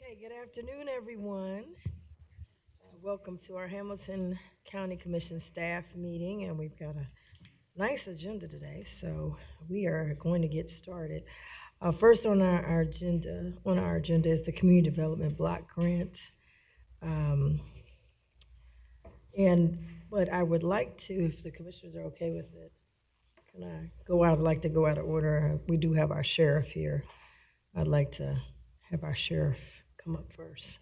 Okay, good afternoon, everyone. Welcome to our Hamilton County Commission staff meeting, and we've got a nice agenda today, so we are going to get started. First on our agenda is the Community Development Block Grant. Um, but I would like to, if the commissioners are okay with it, can I go out? I'd like to go out of order. We do have our sheriff here. I'd like to have our sheriff come up first.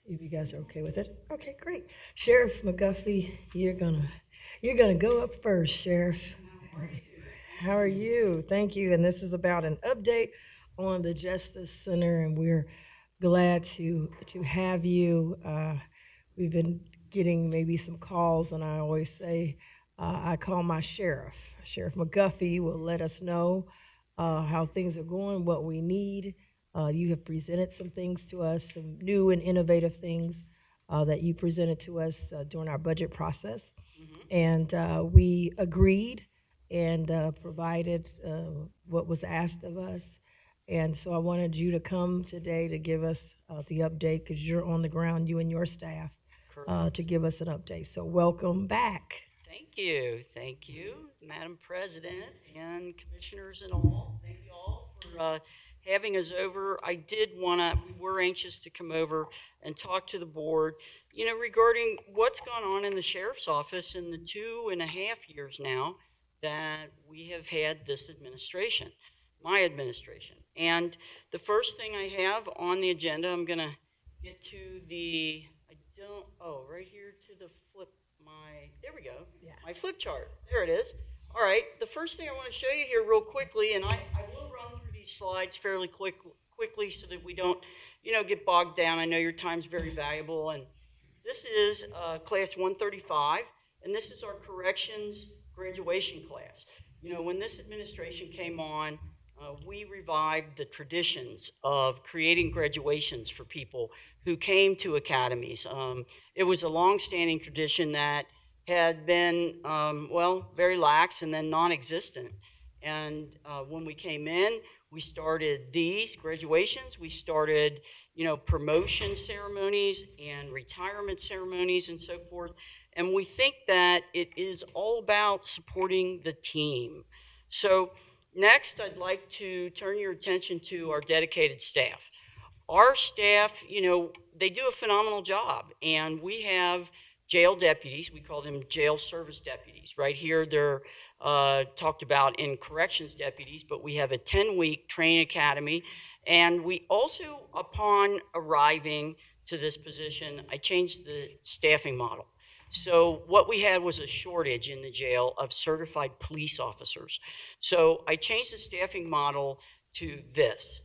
If you guys are okay with it. Okay, great. Sheriff McGuffey, you're gonna go up first, Sheriff. How are you? Thank you. And this is about an update on the Justice Center, and we're glad to have you. We've been getting maybe some calls, and I always say I call my sheriff. Sheriff McGuffey will let us know how things are going, what we need. You have presented some things to us, some new and innovative things that you presented to us during our budget process. And we agreed and provided what was asked of us. And so I wanted you to come today to give us the update because you're on the ground, you and your staff, to give us an update. So welcome back. Thank you, Madam President and commissioners and all. Thank you all for having us over. We were anxious to come over and talk to the board, regarding what's gone on in the sheriff's office in the 2.5 years now that we have had this administration, my administration. And the first thing I have on the agenda, I'm going to get to right here to the flip. There we go. Yeah. My flip chart. There it is. All right. The first thing I want to show you here real quickly, and I will run through these slides fairly quickly so that we don't, get bogged down. I know your time's very valuable. And this is class 135, and this is our corrections graduation class. When this administration came on, we revived the traditions of creating graduations for people who came to academies. It was a long-standing tradition that had been, very lax and then non-existent. And when we came in, we started these graduations. We started, promotion ceremonies and retirement ceremonies and so forth. And we think that it is all about supporting the team. So next, I'd like to turn your attention to our dedicated staff. Our staff, they do a phenomenal job, and we have jail deputies. We call them jail service deputies. Right here, they're talked about in corrections deputies, but we have a 10-week training academy. And we also, upon arriving to this position, I changed the staffing model. So what we had was a shortage in the jail of certified police officers. So I changed the staffing model to this.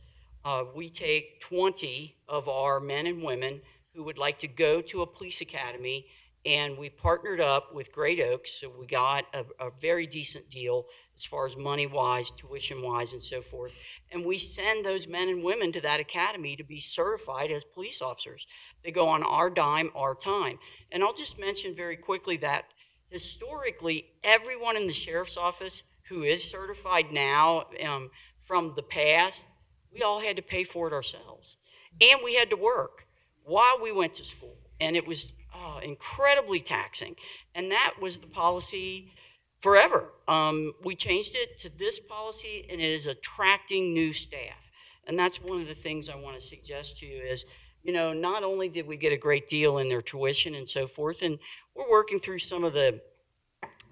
We take 20 of our men and women who would like to go to a police academy, and we partnered up with Great Oaks, so we got a very decent deal as far as money-wise, tuition-wise, and so forth. And we send those men and women to that academy to be certified as police officers. They go on our dime, our time. And I'll just mention very quickly that historically, everyone in the sheriff's office who is certified now from the past, we all had to pay for it ourselves. And we had to work while we went to school. And it was incredibly taxing. And that was the policy forever. We changed it to this policy, and it is attracting new staff. And that's one of the things I want to suggest to you is, not only did we get a great deal in their tuition and so forth, and we're working through some of the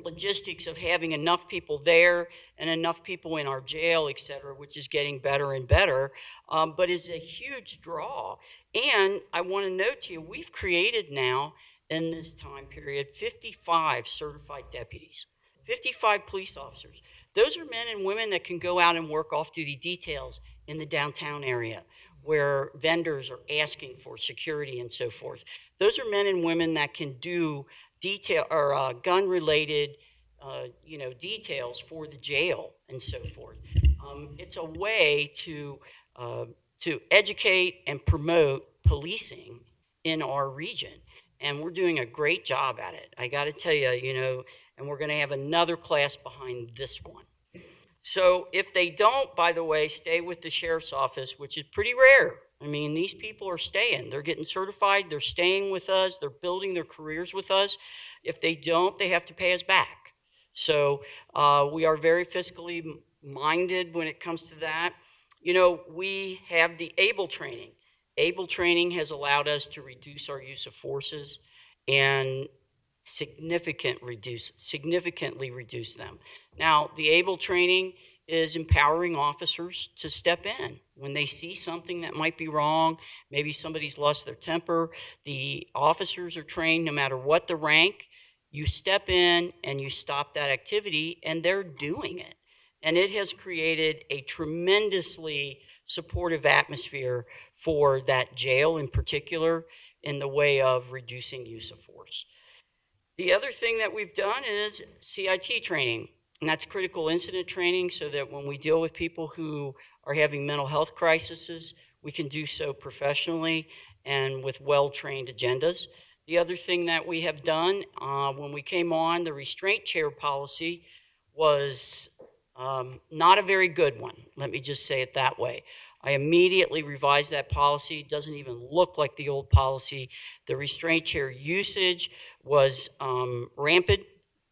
logistics of having enough people there and enough people in our jail, et cetera, which is getting better and better, but is a huge draw. And I want to note to you, we've created now in this time period 55 certified deputies, 55 police officers. Those are men and women that can go out and work off-duty details in the downtown area where vendors are asking for security and so forth. Those are men and women that can do detail or gun-related, details for the jail and so forth. It's a way to educate and promote policing in our region, and we're doing a great job at it. I got to tell you, and we're going to have another class behind this one. So if they don't, by the way, stay with the sheriff's office, which is pretty rare, I mean, these people are staying. They're getting certified. They're staying with us. They're building their careers with us. If they don't, they have to pay us back. So we are very fiscally minded when it comes to that. You know, we have the ABLE training. ABLE training has allowed us to reduce our use of forces and significantly reduce them. Now, the ABLE training is empowering officers to step in when they see something that might be wrong. Maybe somebody's lost their temper. The officers are trained, no matter what the rank, you step in and you stop that activity, and they're doing it. And it has created a tremendously supportive atmosphere for that jail in particular in the way of reducing use of force. The other thing that we've done is CIT training, and that's critical incident training, so that when we deal with people who are having mental health crises, we can do so professionally and with well-trained agendas. The other thing that we have done when we came on, the restraint chair policy was not a very good one. Let me just say it that way. I immediately revised that policy. It doesn't even look like the old policy. The restraint chair usage was rampant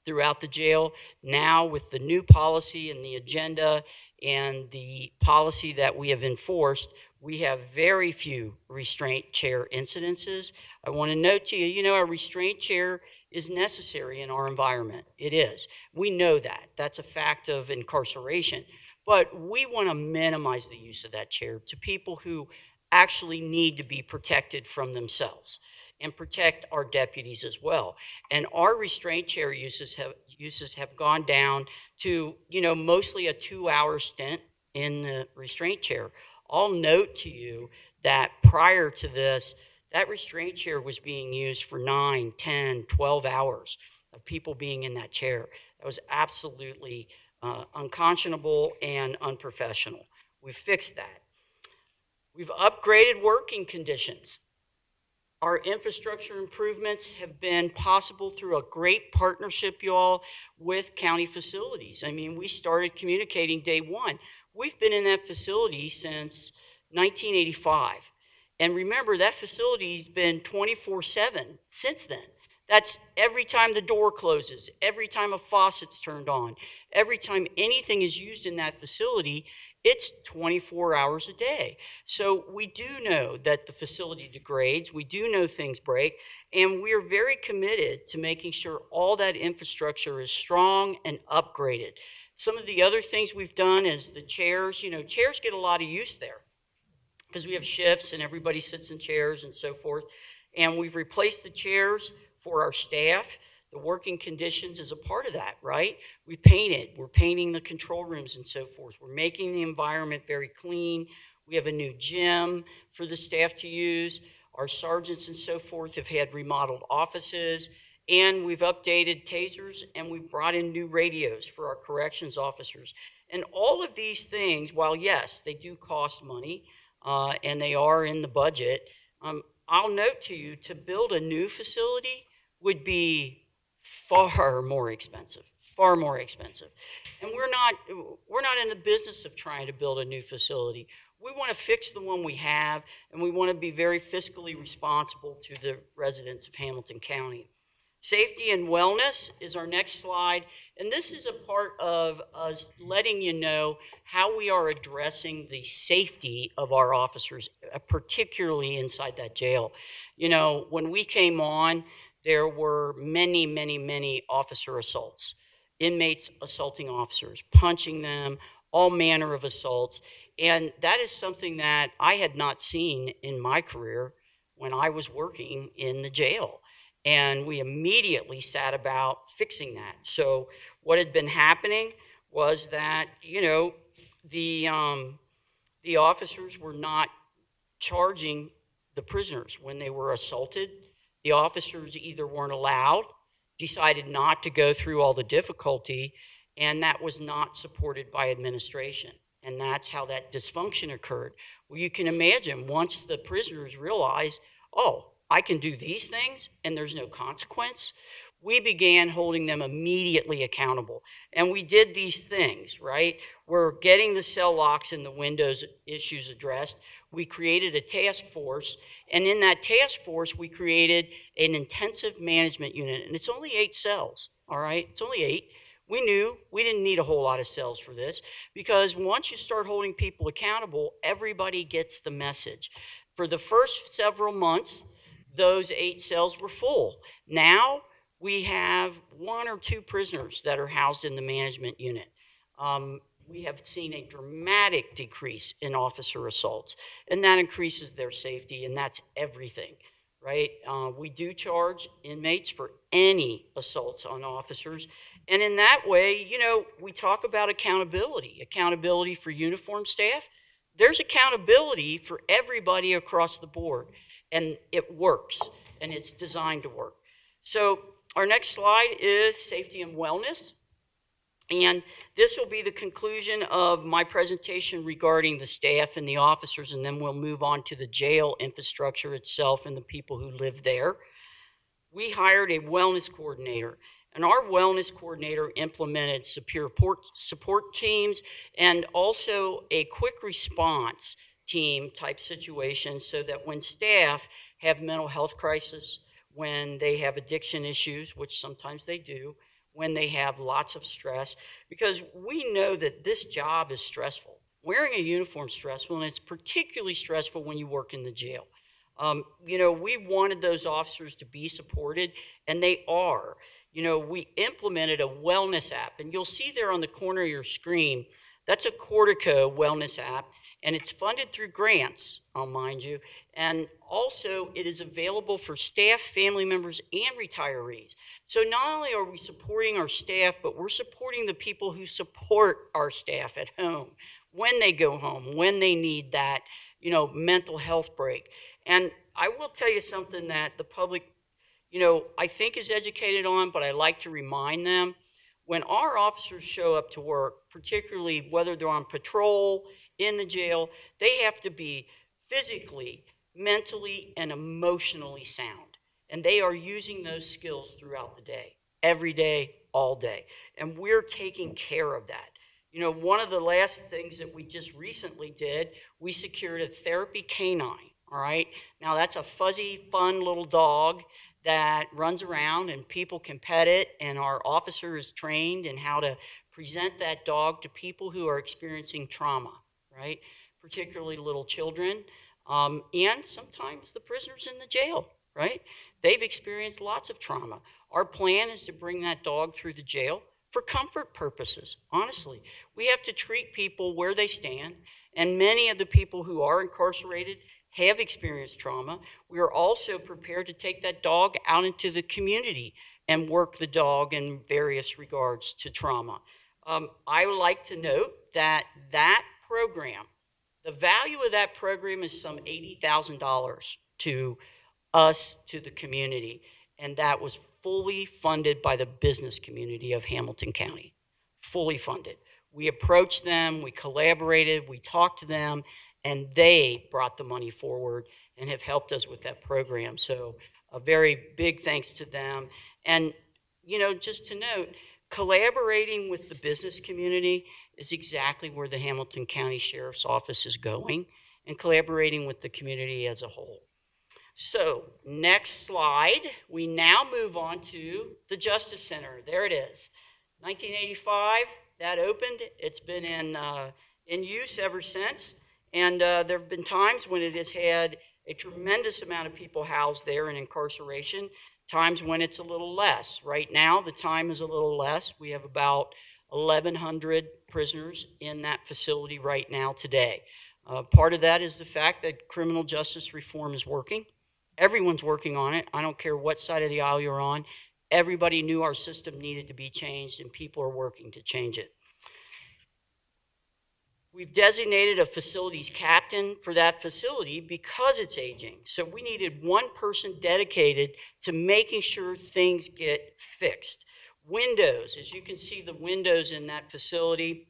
throughout the jail. Now, with the new policy and the agenda and the policy that we have enforced, we have very few restraint chair incidences. I want to note to you, you know, a restraint chair is necessary in our environment. It is. We know that. That's a fact of incarceration. But we want to minimize the use of that chair to people who actually need to be protected from themselves and protect our deputies as well. And our restraint chair uses have gone down to, you know, mostly a 2-hour stint in the restraint chair. I'll note to you that prior to this, that restraint chair was being used for 9, 10, 12 hours of people being in that chair. That was absolutely unconscionable and unprofessional. We've fixed that. We've upgraded working conditions. Our infrastructure improvements have been possible through a great partnership, y'all, with county facilities. I mean, we started communicating day one. We've been in that facility since 1985. And remember, that facility's been 24/7 since then. That's every time the door closes, every time a faucet's turned on, every time anything is used in that facility, it's 24 hours a day. So we do know that the facility degrades, we do know things break, and we're very committed to making sure all that infrastructure is strong and upgraded. Some of the other things we've done is the chairs. You know, chairs get a lot of use there because we have shifts and everybody sits in chairs and so forth. And we've replaced the chairs for our staff. The working conditions is a part of that, right? We painted, we're painting the control rooms and so forth. We're making the environment very clean. We have a new gym for the staff to use. Our sergeants and so forth have had remodeled offices, and we've updated tasers, and we've brought in new radios for our corrections officers. And all of these things, while yes, they do cost money, and they are in the budget, I'll note to you, to build a new facility would be far more expensive. And we're not in the business of trying to build a new facility. We want to fix the one we have, and we want to be very fiscally responsible to the residents of Hamilton County. Safety and wellness is our next slide, and this is a part of us letting you know how we are addressing the safety of our officers, particularly inside that jail. You know, when we came on, there were many officer assaults, inmates assaulting officers, punching them, all manner of assaults, and that is something that I had not seen in my career when I was working in the jail. And we immediately set about fixing that. So what had been happening was that, you know, the officers were not charging the prisoners when they were assaulted. The officers either weren't allowed, decided not to go through all the difficulty, and that was not supported by administration. And that's how that dysfunction occurred. Well, you can imagine once the prisoners realize, oh, I can do these things and there's no consequence. we began holding them immediately accountable. And we did these things, right? We're getting the cell locks and the windows issues addressed. We created a task force, and in that task force, we created an intensive management unit, and it's only 8 cells, all right? It's only 8. We knew we didn't need a whole lot of cells for this, because once you start holding people accountable, everybody gets the message. For the first several months, those 8 cells were full. Now we have 1 or 2 prisoners that are housed in the management unit. We have seen a dramatic decrease in officer assaults, and that increases their safety, and that's everything, right? We do charge inmates for any assaults on officers, and in that way, you know, we talk about accountability for uniformed staff. There's accountability for everybody across the board, and it works, and it's designed to work. So our next slide is safety and wellness. And this will be the conclusion of my presentation regarding the staff and the officers, and then we'll move on to the jail infrastructure itself and the people who live there. We hired a wellness coordinator, and our wellness coordinator implemented support teams and also a quick response team type situation, so that when staff have mental health crisis, when they have addiction issues, which sometimes they do, when they have lots of stress, because we know that this job is stressful. Wearing a uniform is stressful, and it's particularly stressful when you work in the jail. You know, we wanted those officers to be supported, and they are. You know, we implemented a wellness app, and you'll see there on the corner of your screen, that's a Cortico wellness app, and it's funded through grants, I'll mind you. And also, it is available for staff, family members, and retirees. So not only are we supporting our staff, but we're supporting the people who support our staff at home, when they go home, when they need that, you know, mental health break. And I will tell you something that the public, you know, I think is educated on, but I like to remind them. When our officers show up to work, particularly whether they're on patrol, in the jail, they have to be physically, mentally, and emotionally sound. And they are using those skills throughout the day, every day, all day. And we're taking care of that. You know, one of the last things that we just recently did, we secured a therapy canine, all right? Now, that's a fuzzy, fun little dog that runs around and people can pet it, and our officer is trained in how to present that dog to people who are experiencing trauma, right? Particularly little children, and sometimes the prisoners in the jail, right? They've experienced lots of trauma. Our plan is to bring that dog through the jail for comfort purposes. Honestly, we have to treat people where they stand, and many of the people who are incarcerated have experienced trauma. We are also prepared to take that dog out into the community and work the dog in various regards to trauma. I would like to note that that program, the value of that program is some $80,000 to us, to the community, and that was fully funded by the business community of Hamilton County, fully funded. We approached them, we collaborated, we talked to them, and they brought the money forward and have helped us with that program. So a very big thanks to them. And, you know, just to note, collaborating with the business community is exactly where the Hamilton County Sheriff's Office is going, and collaborating with the community as a whole. So next slide, we now move on to the Justice Center. There it is. 1985, that opened. It's been in use ever since. And there have been times when it has had a tremendous amount of people housed there in incarceration, times when it's a little less. Right now, the time is a little less. We have about 1,100 prisoners in that facility right now today. Part of that is the fact that criminal justice reform is working. Everyone's working on it. I don't care what side of the aisle you're on. Everybody knew our system needed to be changed, and people are working to change it. We've designated a facilities captain for that facility because it's aging. So we needed one person dedicated to making sure things get fixed. Windows, as you can see, the windows in that facility,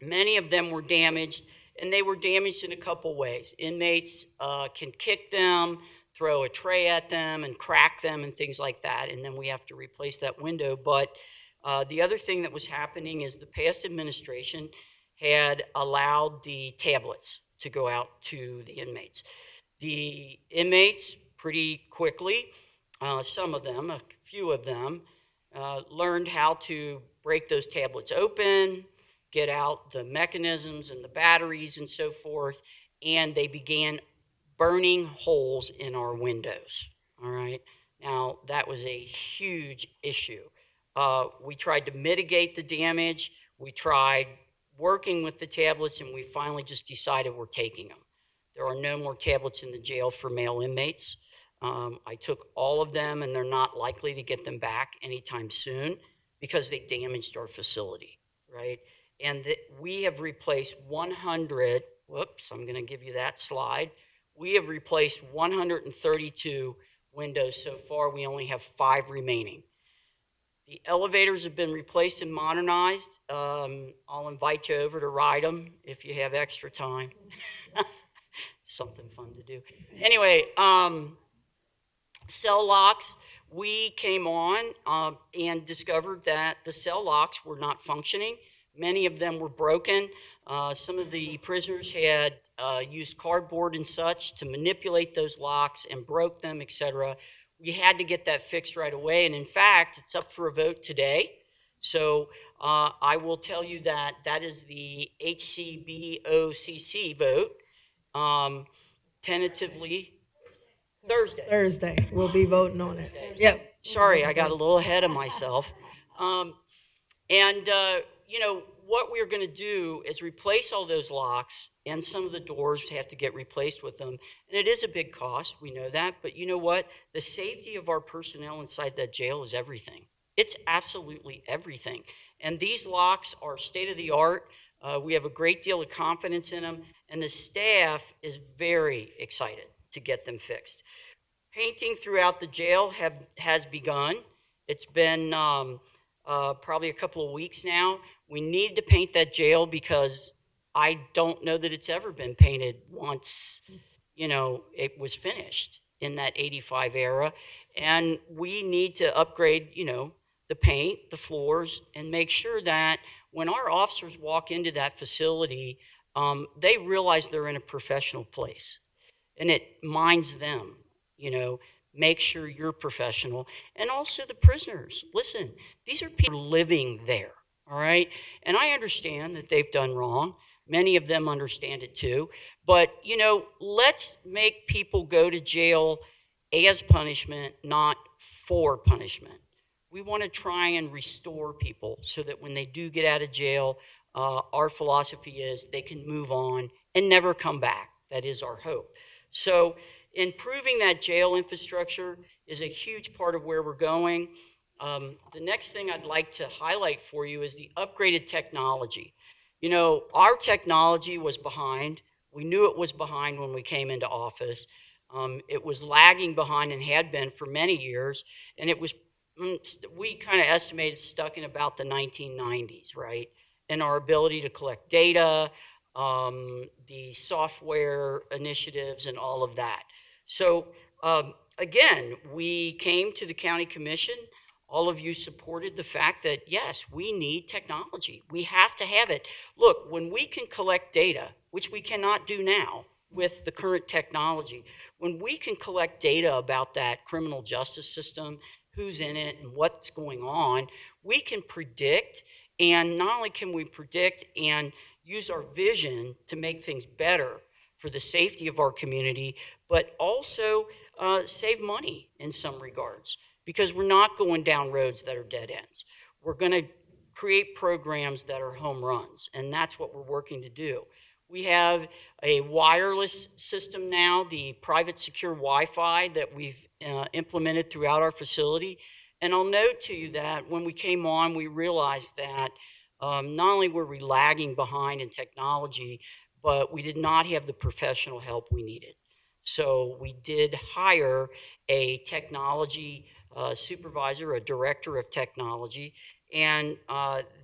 many of them were damaged, and they were damaged in a couple ways. Inmates can kick them, throw a tray at them and crack them and things like that, and then we have to replace that window. But the other thing that was happening is the past administration had allowed the tablets to go out to the inmates. The inmates pretty quickly, some of them, a few of them, learned how to break those tablets open, get out the mechanisms and the batteries and so forth, and they began burning holes in our windows. All right. Now, that was a huge issue. We tried to mitigate the damage. We tried working with the tablets, and we finally just decided we're taking them. There are no more tablets in the jail for male inmates. I took all of them, and they're not likely to get them back anytime soon because they damaged our facility, right? And we have replaced 100, whoops, I'm going to give you that slide. We have replaced 132 windows so far. We only have 5 remaining. The elevators have been replaced and modernized. I'll invite you over to ride them if you have extra time. Something fun to do. Anyway, cell locks, we came on and discovered that the cell locks were not functioning. Many of them were broken. Some of the prisoners had used cardboard and such to manipulate those locks and broke them, etc. We had to get that fixed right away. And in fact, it's up for a vote today. So I will tell you that that is the HCBOCC vote. Tentatively Thursday. Thursday, we'll be voting on it. Yep. Sorry, I got a little ahead of myself. You know, what we're going to do is replace all those locks, and some of the doors have to get replaced with them. And it is a big cost, we know that, but you know what? The safety of our personnel inside that jail is everything. It's absolutely everything. And these locks are state of the art. We have a great deal of confidence in them, and the staff is very excited to get them fixed. Painting throughout the jail has begun. It's been probably a couple of weeks now. We need to paint that jail because I don't know that it's ever been painted once, you know, it was finished in that 85 era. And we need to upgrade, you know, the paint, the floors, and make sure that when our officers walk into that facility, they realize they're in a professional place. And it minds them, you know, make sure you're professional. And also the prisoners. Listen, these are people living there, all right? And I understand that they've done wrong. Many of them understand it too. But, you know, let's make people go to jail as punishment, not for punishment. We want to try and restore people so that when they do get out of jail, our philosophy is they can move on and never come back. That is our hope. So improving that jail infrastructure is a huge part of where we're going. The next thing I'd like to highlight for you is the upgraded technology. You know, our technology was behind. We knew it was behind when we came into office. It was lagging behind and had been for many years, and it was, we kind of estimated, stuck in about the 1990s, right? And our ability to collect data, the software initiatives and all of that. So again, we came to the county commission. All of you supported the fact that, yes, we need technology. We have to have it. Look, when we can collect data, which we cannot do now with the current technology, when we can collect data about that criminal justice system, who's in it and what's going on, we can predict. And not only can we predict and use our vision to make things better for the safety of our community, but also save money in some regards, because we're not going down roads that are dead ends. We're going to create programs that are home runs, and that's what we're working to do. We have a wireless system now, the private secure Wi-Fi that we've implemented throughout our facility. And I'll note to you that when we came on, we realized that not only were we lagging behind in technology, but we did not have the professional help we needed. So we did hire a technology supervisor, a director of technology, and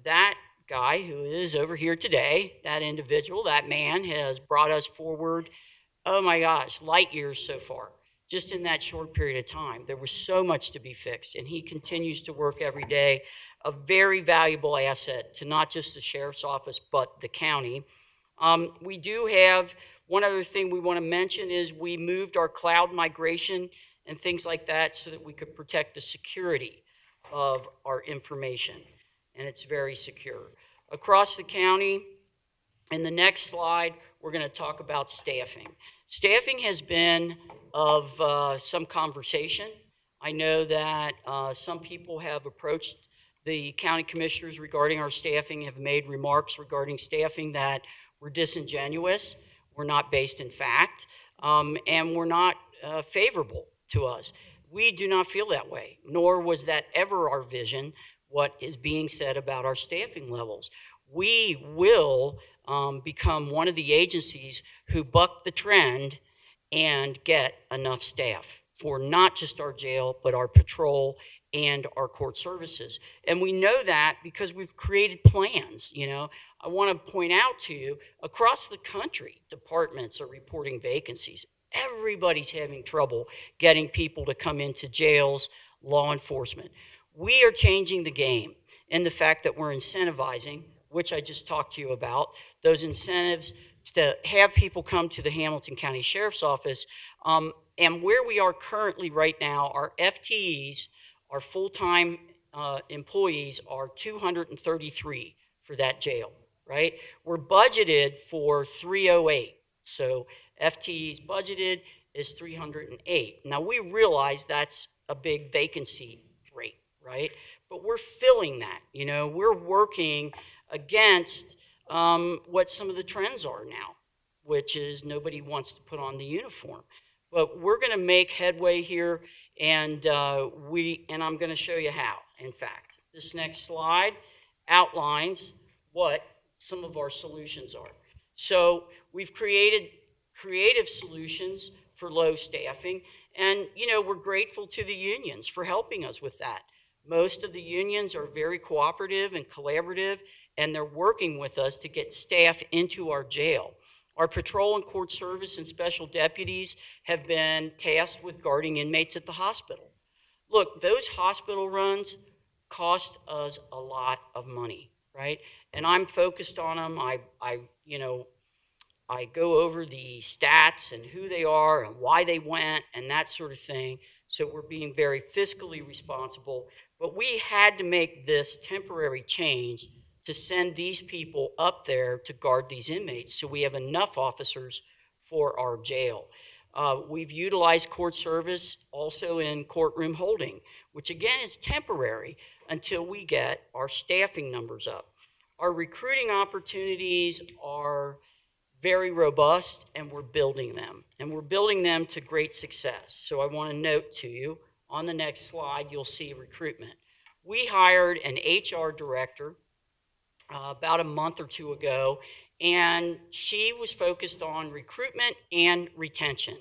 that guy who is over here today, that individual, that man has brought us forward, oh my gosh, light years so far. just in that short period of time. There was so much to be fixed, and he continues to work every day, a very valuable asset to not just the sheriff's office, but the county. We do have one other thing we want to mention is we moved our cloud migration and things like that so that we could protect the security of our information, and it's very secure. Across the county, in the next slide, we're going to talk about staffing. Staffing has been of some conversation. I know that some people have approached the county commissioners regarding our staffing, have made remarks regarding staffing that were disingenuous, were not based in fact, and were not favorable to us. We do not feel that way, nor was that ever our vision, what is being said about our staffing levels. We will become one of the agencies who buck the trend and get enough staff for not just our jail, but our patrol and our court services. And we know that because we've created plans. I want to point out to you, across the country, departments are reporting vacancies. Everybody's having trouble getting people to come into jails, law enforcement. We are changing the game in the fact that we're incentivizing, which I just talked to you about, those incentives to have people come to the Hamilton County Sheriff's Office. And where we are currently right now, our FTEs, our full-time employees, are 233 for that jail, right? We're budgeted for 308. So FTEs budgeted is 308. Now, we realize that's a big vacancy rate, right? But we're filling that. We're working against what some of the trends are now, which is nobody wants to put on the uniform. But we're going to make headway here, and I'm going to show you how. In fact, this next slide outlines what some of our solutions are. So we've created creative solutions for low staffing, and we're grateful to the unions for helping us with that. Most of the unions are very cooperative and collaborative, and they're working with us to get staff into our jail. Our patrol and court service and special deputies have been tasked with guarding inmates at the hospital. Look, those hospital runs cost us a lot of money, right? And I'm focused on them. I go over the stats and who they are and why they went and that sort of thing. So we're being very fiscally responsible. But we had to make this temporary change to send these people up there to guard these inmates so we have enough officers for our jail. We've utilized court service also in courtroom holding, which again is temporary until we get our staffing numbers up. Our recruiting opportunities are very robust, and we're building them. And we're building them to great success. So I want to note to you, on the next slide, you'll see recruitment. We hired an HR director about a month or two ago, and she was focused on recruitment and retention.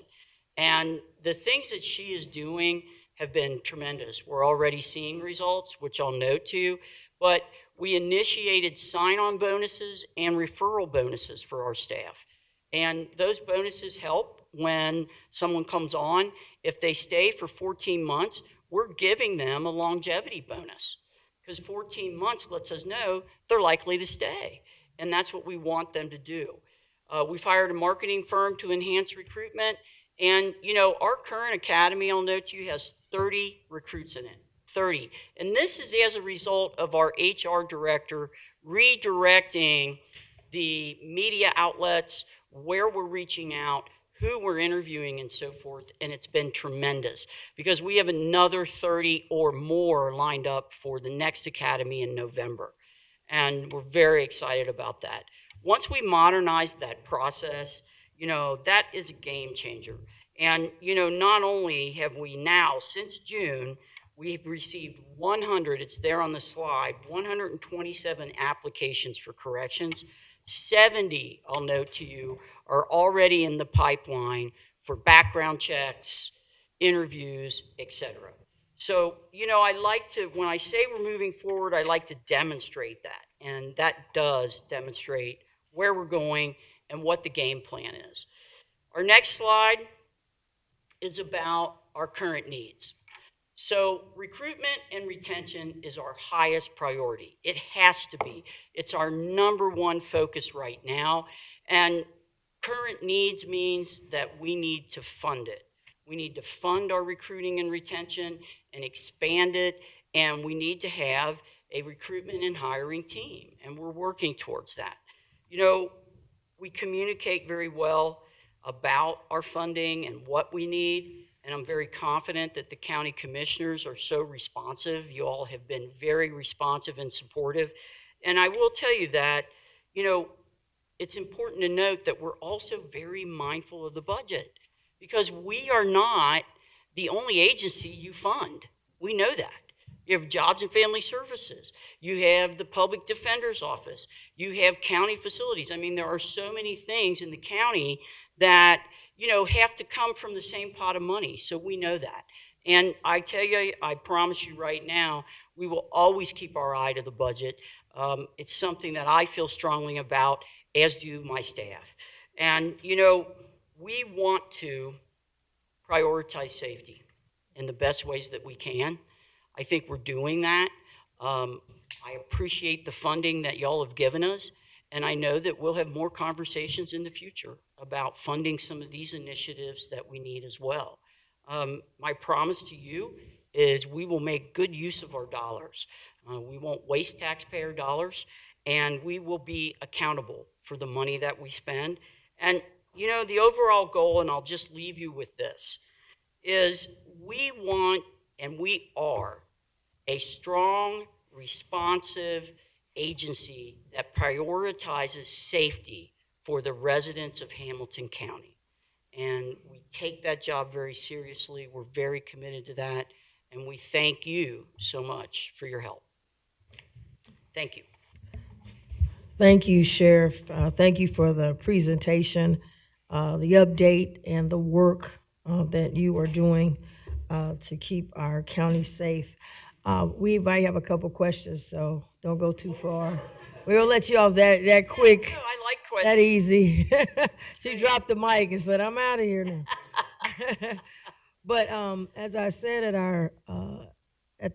And the things that she is doing have been tremendous. We're already seeing results, which I'll note to you, but we initiated sign-on bonuses and referral bonuses for our staff. And those bonuses help when someone comes on. If they stay for 14 months, we're giving them a longevity bonus, because 14 months lets us know they're likely to stay, and that's what we want them to do. We've hired a marketing firm to enhance recruitment, and our current academy, I'll note to you, has 30 recruits in it, 30. And this is as a result of our HR director redirecting the media outlets, where we're reaching out, who we're interviewing, and so forth, and it's been tremendous because we have another 30 or more lined up for the next academy in November, and we're very excited about that. Once we modernize that process, that is a game changer. And, not only have we now, since June, we've received 100, it's there on the slide, 127 applications for corrections. 70, I'll note to you, are already in the pipeline for background checks, interviews, etc. So, I like to, when I say we're moving forward, I like to demonstrate that. And that does demonstrate where we're going and what the game plan is. Our next slide is about our current needs. So recruitment and retention is our highest priority. It has to be. It's our number one focus right now. And current needs means that we need to fund it. We need to fund our recruiting and retention and expand it. And we need to have a recruitment and hiring team. And we're working towards that. You know, we communicate very well about our funding and what we need. And I'm very confident that the county commissioners are so responsive. You all have been very responsive and supportive. And I will tell you that, you know, it's important to note that we're also very mindful of the budget because we are not the only agency you fund. We know that. You have Jobs and Family Services. You have the Public Defender's Office. You have county facilities. I mean, there are so many things in the county that, you know, have to come from the same pot of money. So we know that. And I tell you, I promise you right now, we will always keep our eye to the budget. It's something that I feel strongly about, as do my staff. And, you know, we want to prioritize safety in the best ways that we can. I think we're doing that. I appreciate the funding that y'all have given us, and I know that we'll have more conversations in the future about funding some of these initiatives that we need as well. My promise to you is we will make good use of our dollars. We won't waste taxpayer dollars, and we will be accountable for the money that we spend. And, you know, the overall goal, and I'll just leave you with this, is we want and we are a strong, responsive agency that prioritizes safety for the residents of Hamilton County. And we take that job very seriously. We're very committed to that. And we thank you so much for your help. Thank you. Thank you, Sheriff. Thank you for the presentation, the update, and the work that you are doing to keep our county safe. We might have a couple questions, so don't go too far. We'll let you off that quick, No, I like that questions. easy. She dropped the mic and said, "I'm out of here now." But as I said at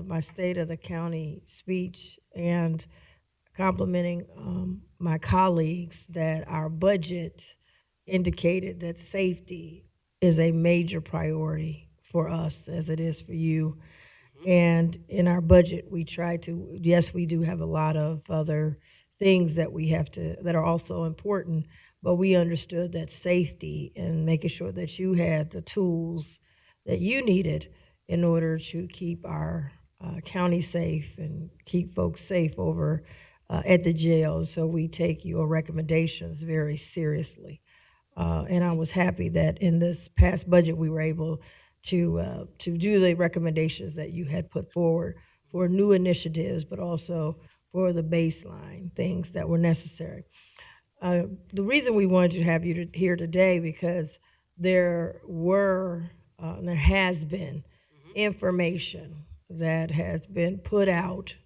my State of the County speech, and complimenting my colleagues, that our budget indicated that safety is a major priority for us as it is for you. And in our budget, we try to, yes, we do have a lot of other things that we have to, that are also important, but we understood that safety and making sure that you had the tools that you needed in order to keep our county safe and keep folks safe over at the jails. So we take your recommendations very seriously. And I was happy that in this past budget, we were able to do the recommendations that you had put forward for new initiatives, but also for the baseline things that were necessary. The reason we wanted to have you here today, because there has been information that has been put out,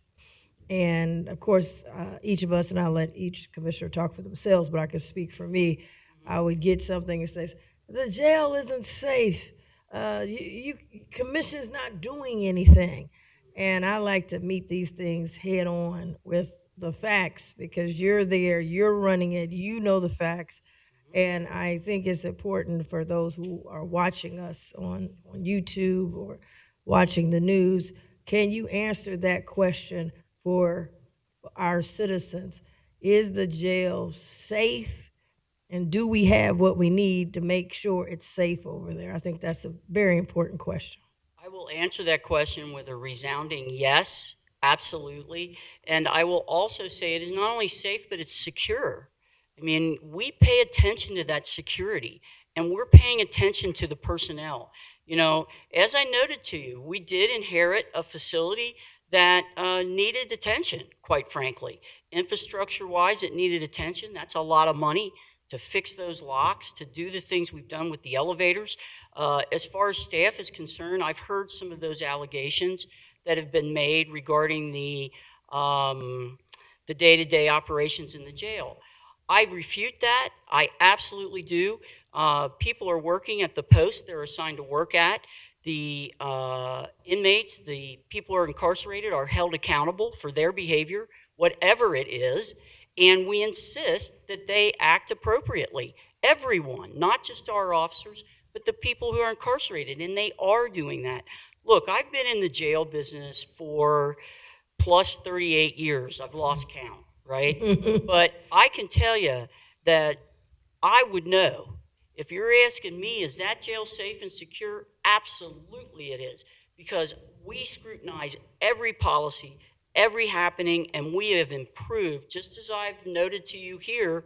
and of course, each of us, and I'll let each commissioner talk for themselves, but I can speak for me. I would get something that says, the jail isn't safe. Commission's not doing anything. And I like to meet these things head on with the facts, because you're there, you're running it, you know the facts. And I think it's important for those who are watching us on YouTube or watching the news, can you answer that question for our citizens? Is the jail safe? And do we have what we need to make sure it's safe over there? I think that's a very important question. I will answer that question with a resounding yes, absolutely. And I will also say it is not only safe, but it's secure. I mean, we pay attention to that security, and we're paying attention to the personnel. You know, as I noted to you, we did inherit a facility that needed attention, quite frankly. Infrastructure-wise, it needed attention. That's a lot of money to fix those locks, to do the things we've done with the elevators. As far as staff is concerned, I've heard some of those allegations that have been made regarding the day-to-day operations in the jail. I refute that. I absolutely do. People are working at the post they're assigned to work at. The inmates, the people who are incarcerated, are held accountable for their behavior, whatever it is, and we insist that they act appropriately. Everyone, not just our officers, but the people who are incarcerated, and they are doing that. Look, I've been in the jail business for plus 38 years. I've lost count, right? But I can tell you that I would know. If you're asking me, is that jail safe and secure? Absolutely it is, because we scrutinize every policy, every happening, and we have improved, just as I've noted to you here,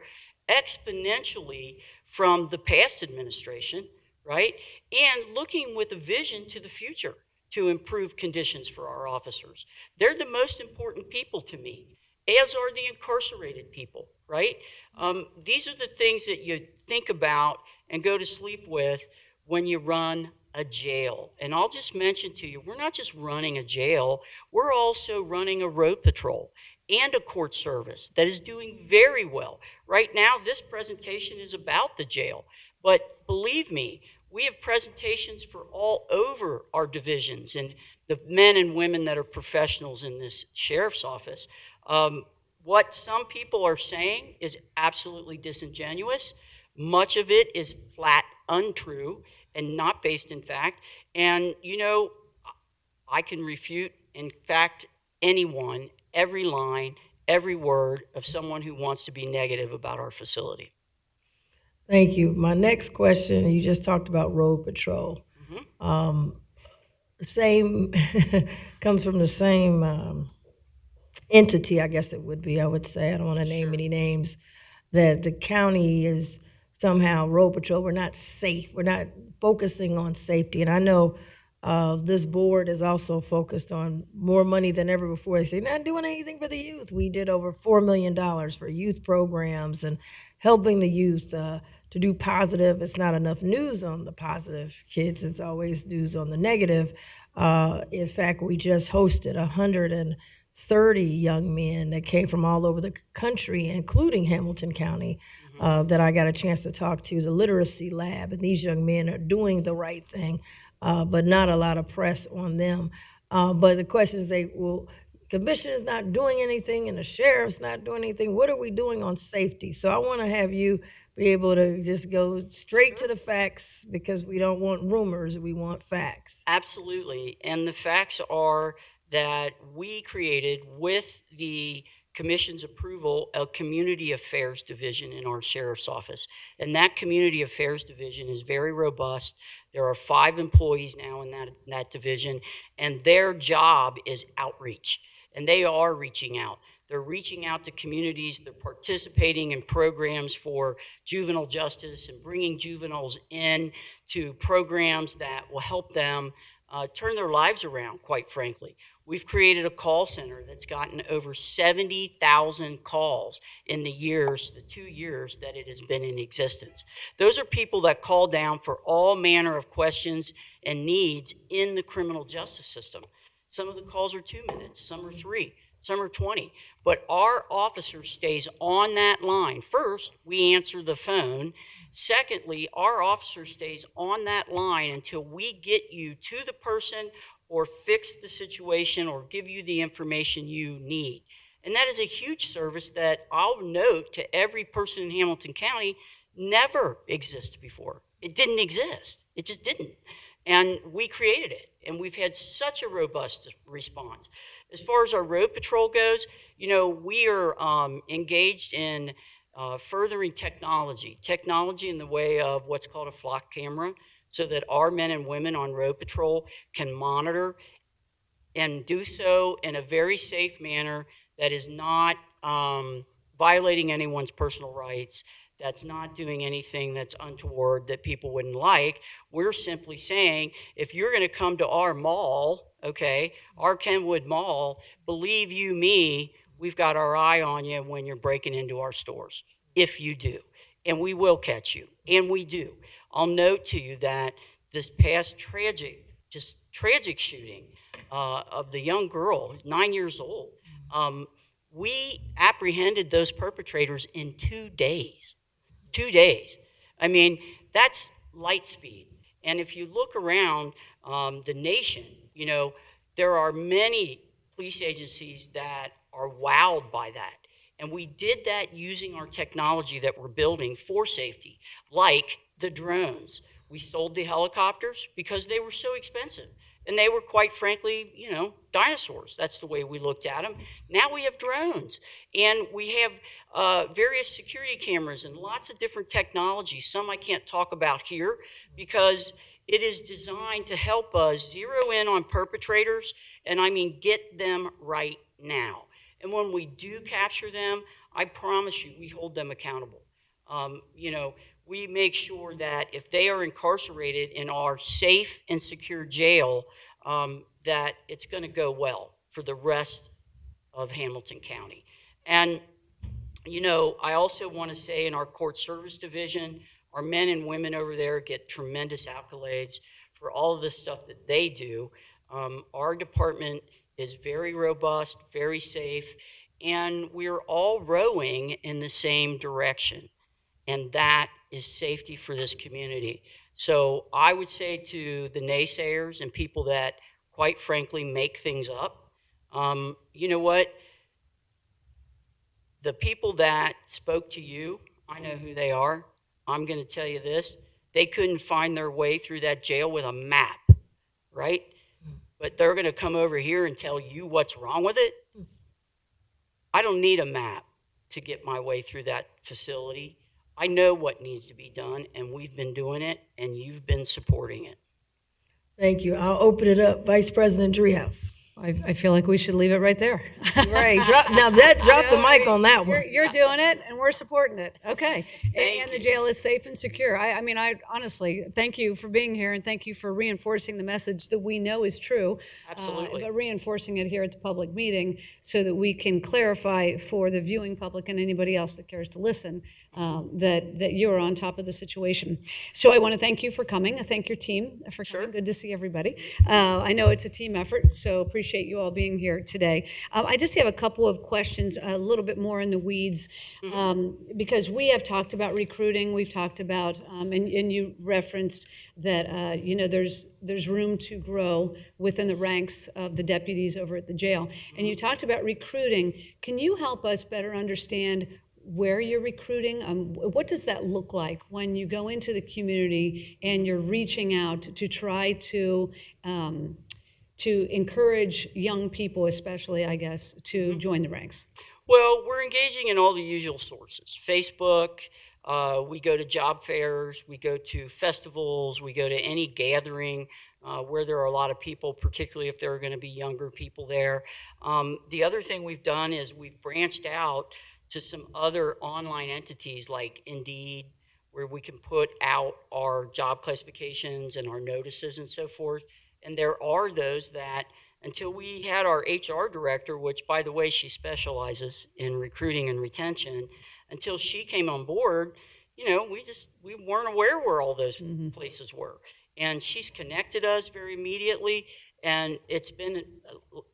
exponentially from the past administration, right? And looking with a vision to the future to improve conditions for our officers. They're the most important people to me, as are the incarcerated people, right? These are the things that you think about and go to sleep with when you run a jail. And I'll just mention to you, we're not just running a jail, we're also running a road patrol and a court service that is doing very well. Right now, this presentation is about the jail, but believe me, we have presentations for all over our divisions and the men and women that are professionals in this sheriff's office. What some people are saying is absolutely disingenuous. Much of it is flat untrue and not based in fact. And, you know, I can refute, in fact, anyone, every line, every word of someone who wants to be negative about our facility. Thank you. My next question, you just talked about road patrol. Same, comes from the same entity, I guess it would be, I would say. I don't want to name any names. That the county is somehow road patrol. We're not safe. We're not focusing on safety. And I know this board is also focused on more money than ever before. They say, not doing anything for the youth. We did over $4 million for youth programs and helping the youth to do positive. It's not enough news on the positive kids. It's always news on the negative. In fact, we just hosted 130 young men that came from all over the country, including Hamilton County, that I got a chance to talk to, the literacy lab. And these young men are doing the right thing, but not a lot of press on them. But the question is, commissioner's not doing anything and the sheriff's not doing anything. What are we doing on safety? So I want to have you be able to just go straight to the facts, because we don't want rumors, we want facts. Absolutely. And the facts are that we created, with the commission's approval, a community affairs division in our sheriff's office. And that community affairs division is very robust. There are 5 employees now in that division, and their job is outreach. And they are reaching out. They're reaching out to communities. They're participating in programs for juvenile justice and bringing juveniles in to programs that will help them turn their lives around, quite frankly. We've created a call center that's gotten over 70,000 calls in the 2 years that it has been in existence. Those are people that call down for all manner of questions and needs in the criminal justice system. Some of the calls are 2 minutes, some are 3, some are 20. But our officer stays on that line. First, we answer the phone. Secondly, our officer stays on that line until we get you to the person or fix the situation or give you the information you need. And that is a huge service that I'll note to every person in Hamilton County never existed before. It didn't exist. It just didn't. And we created it, and we've had such a robust response. As far as our road patrol goes, you know, we are engaged in furthering technology in the way of what's called a flock camera, so that our men and women on road patrol can monitor and do so in a very safe manner that is not violating anyone's personal rights, that's not doing anything that's untoward that people wouldn't like. We're simply saying, if you're going to come to our mall, okay, our Kenwood Mall, believe you me, we've got our eye on you when you're breaking into our stores, if you do. And we will catch you, and we do. I'll note to you that this past tragic shooting of the young girl, 9 years old, we apprehended those perpetrators in 2 days. 2 days. I mean, that's light speed. And if you look around the nation, you know, there are many police agencies that are wowed by that. And we did that using our technology that we're building for safety, like the drones. We sold the helicopters because they were so expensive. And they were, quite frankly, you know, dinosaurs. That's the way we looked at them. Now we have drones, and we have various security cameras and lots of different technologies. Some I can't talk about here because it is designed to help us zero in on perpetrators, and I mean get them right now. And when we do capture them, I promise you, we hold them accountable. You know, we make sure that if they are incarcerated in our safe and secure jail, that it's going to go well for the rest of Hamilton County. And, you know, I also want to say in our court service division, our men and women over there get tremendous accolades for all of the stuff that they do. Our department is very robust, very safe, and we're all rowing in the same direction. And that is safety for this community. So I would say to the naysayers and people that, quite frankly, make things up, you know what? The people that spoke to you, I know who they are. I'm going to tell you this. They couldn't find their way through that jail with a map, right? But they're going to come over here and tell you what's wrong with it. I don't need a map to get my way through that facility. I know what needs to be done, and we've been doing it, and you've been supporting it. Thank you. I'll open it up. Vice President Driehaus. I feel like we should leave it right there. Right. Drop the mic on that one. You're doing it, and we're supporting it. Okay. Thank And the you. jail is safe and secure. I mean, I honestly thank you for being here, and thank you for reinforcing the message that we know is true. Absolutely. But reinforcing it here at the public meeting so that we can clarify for the viewing public and anybody else that cares to listen that you're on top of the situation. So I want to thank you for coming. I thank your team for coming. Good to see everybody. I know it's a team effort, so appreciate you all being here today. I just have a couple of questions, a little bit more in the weeds, because we have talked about recruiting. We've talked about, and you referenced that you know there's room to grow within the ranks of the deputies over at the jail. And you talked about recruiting. Can you help us better understand where you're recruiting? What does that look like when you go into the community and you're reaching out to try to encourage young people, especially, I guess, to join the ranks? Well, we're engaging in all the usual sources. Facebook, we go to job fairs, we go to festivals, we go to any gathering where there are a lot of people, particularly if there are going to be younger people there. The other thing we've done is we've branched out to some other online entities like Indeed, where we can put out our job classifications and our notices and so forth. And there are those that, until we had our HR director, which, by the way, she specializes in recruiting and retention, until she came on board, you know, we weren't aware where all those places were. And she's connected us very immediately, and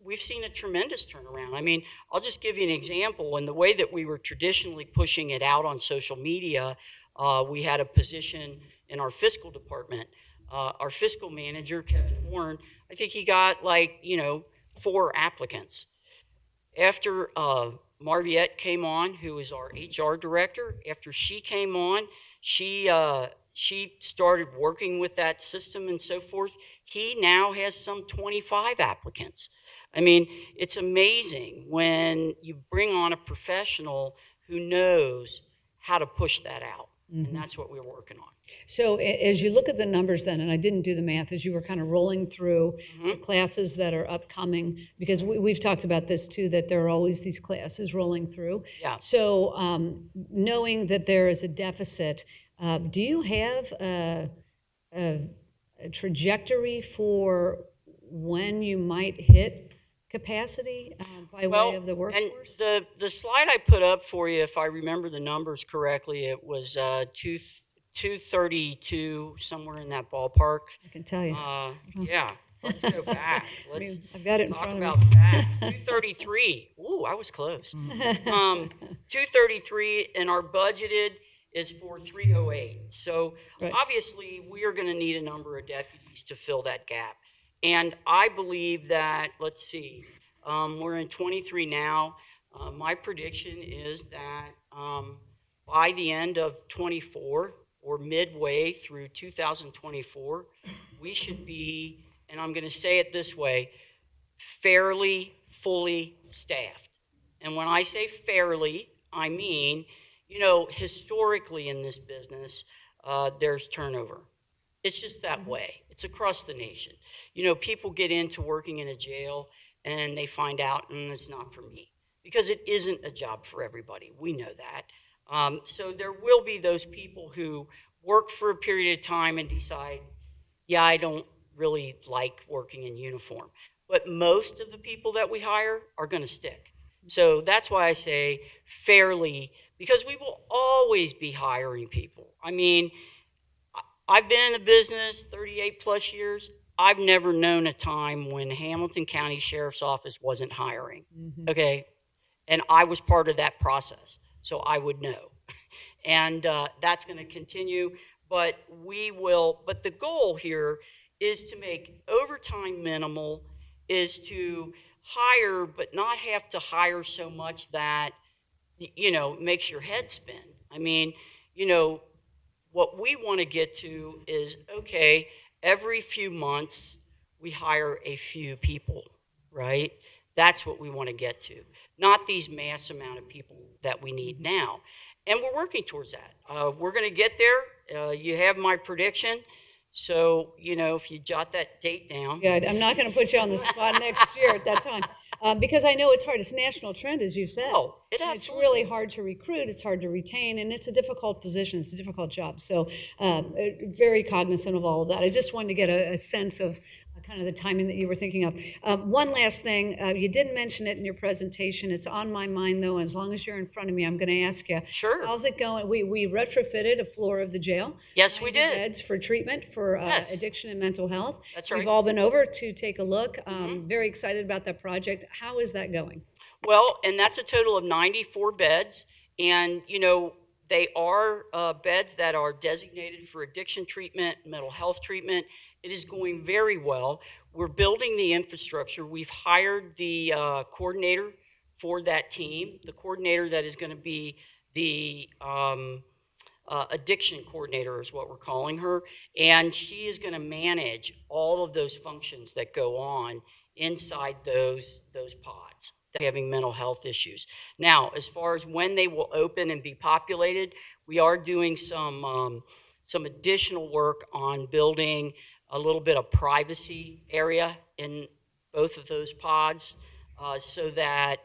we've seen a tremendous turnaround. I mean, I'll just give you an example. In the way that we were traditionally pushing it out on social media, we had a position in our fiscal department. Our fiscal manager, Kevin Horn, I think he got 4 applicants. After Marviette came on, who is our HR director, after she came on, she started working with that system and so forth. He now has some 25 applicants. I mean, it's amazing when you bring on a professional who knows how to push that out. And that's what we're working on. So as you look at the numbers then, and I didn't do the math, as you were kind of rolling through the classes that are upcoming, because we've talked about this too, that there are always these classes rolling through. Yeah. So knowing that there is a deficit, do you have a trajectory for when you might hit capacity by way of the workforce? And the slide I put up for you, if I remember the numbers correctly, it was 232, somewhere in that ballpark. I can tell you. Yeah. Let's go back. I mean, Let's I've got it in talk front of about me. facts. 233. Ooh, I was close. 233, and our budgeted is for 308. So Right. obviously, we are going to need a number of deputies to fill that gap. And I believe that, let's see, we're in 23 now. My prediction is that by the end of 24 or midway through 2024, we should be, and I'm going to say it this way, fairly fully staffed. And when I say fairly, I mean, historically in this business, there's turnover. It's just that way. It's across the nation. People get into working in a jail and they find out, it's not for me, because it isn't a job for everybody. We know that. So there will be those people who work for a period of time and decide, yeah, I don't really like working in uniform. But most of the people that we hire are going to stick. So that's why I say fairly, because we will always be hiring people. I mean, I've been in the business 38 plus years. I've never known a time when Hamilton County Sheriff's Office wasn't hiring. Okay. And I was part of that process, so I would know. And that's going to continue. But but the goal here is to make overtime minimal, is to hire, but not have to hire so much that, makes your head spin. I mean, what we want to get to is, okay, every few months we hire a few people, right? That's what we want to get to, not these mass amount of people that we need now. And we're working towards that. We're going to get there. You have my prediction. So, if you jot that date down. Good. I'm not going to put you on the spot next year at that time, because I know it's hard. It's a national trend, as you said. Oh, it And it's absolutely really is. hard to recruit. It's hard to retain, and it's a difficult position. It's a difficult job. So, very cognizant of all of that. I just wanted to get a sense of kind of the timing that you were thinking of. One last thing, you didn't mention it in your presentation. It's on my mind, though, and as long as you're in front of me, I'm going to ask you. Sure. How's it going? We retrofitted a floor of the jail. Yes, we 90 did. Beds for treatment for Yes. addiction and mental health. That's right. We've all been over to take a look. Very excited about that project. How is that going? Well, and that's a total of 94 beds. And, they are beds that are designated for addiction treatment, mental health treatment. It is going very well. We're building the infrastructure. We've hired the coordinator for that team, the coordinator that is going to be the addiction coordinator is what we're calling her. And she is going to manage all of those functions that go on inside those pods that are having mental health issues. Now, as far as when they will open and be populated, we are doing some additional work on building a little bit of privacy area in both of those pods, so that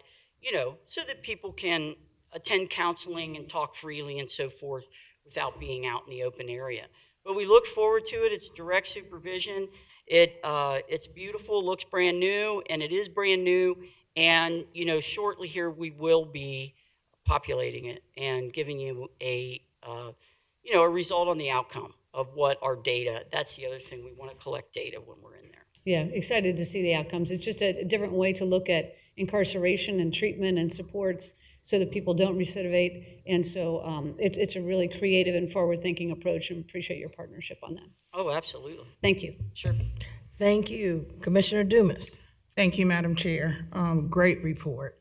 people can attend counseling and talk freely and so forth without being out in the open area. But we look forward to it. It's direct supervision. It's beautiful, looks brand new, and it is brand new. And shortly here we will be populating it and giving you a result on the outcome of what our data. That's the other thing, we want to collect data when we're in there. Yeah, excited to see the outcomes. It's just a different way to look at incarceration and treatment and supports so that people don't recidivate. And so it's a really creative and forward-thinking approach, and appreciate your partnership on that. Oh, absolutely. Thank you. Sure. Thank you. Commissioner Dumas. Thank you, Madam Chair. Great report.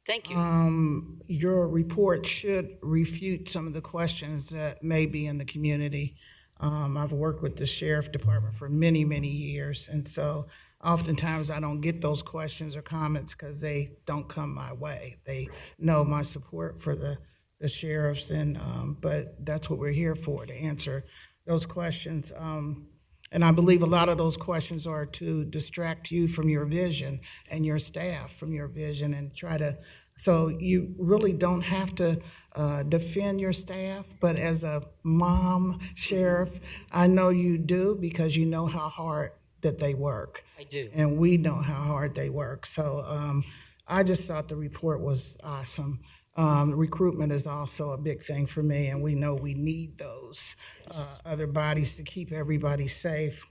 Thank you. Your report should refute some of the questions that may be in the community. I've worked with the Sheriff Department for many, many years, and so oftentimes I don't get those questions or comments because they don't come my way. They know my support for the sheriffs, but that's what we're here for, to answer those questions. And I believe a lot of those questions are to distract you from your vision and your staff from your vision, and so you really don't have to defend your staff, but as a mom sheriff, I know you do, because you know how hard that they work. I do. And we know how hard they work. So I just thought the report was awesome. Recruitment is also a big thing for me, and we know we need those other bodies to keep everybody safe.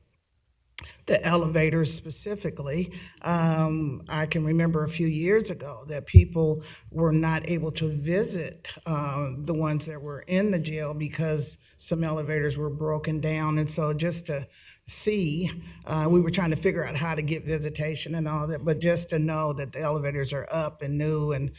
the elevators specifically. I can remember a few years ago that people were not able to visit the ones that were in the jail because some elevators were broken down. And so just to see, we were trying to figure out how to get visitation and all that, but just to know that the elevators are up and new and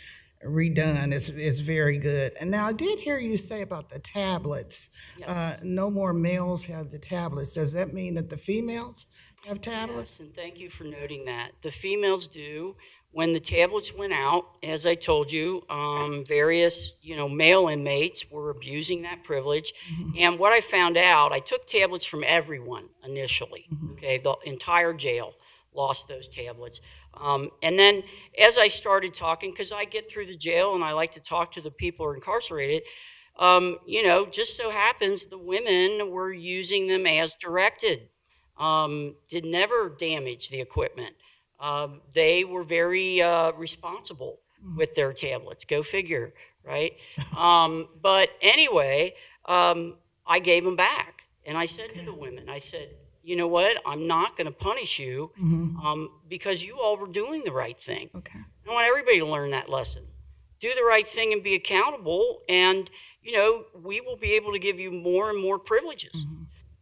redone is very good. And now I did hear you say about the tablets. Yes. No more males have the tablets. Does that mean that the females have Yes, tablets? and thank you for noting that. The females do. When the tablets went out, as I told you, various, male inmates were abusing that privilege. And what I found out, I took tablets from everyone initially. Okay, the entire jail lost those tablets. And then as I started talking, because I get through the jail and I like to talk to the people who are incarcerated, just so happens the women were using them as directed. Did never damage the equipment. They were very responsible with their tablets. Go figure, right? But anyway, I gave them back. And I said to the women, I said, you know what? I'm not going to punish you because you all were doing the right thing. Okay. I want everybody to learn that lesson. Do the right thing and be accountable. And, we will be able to give you more and more privileges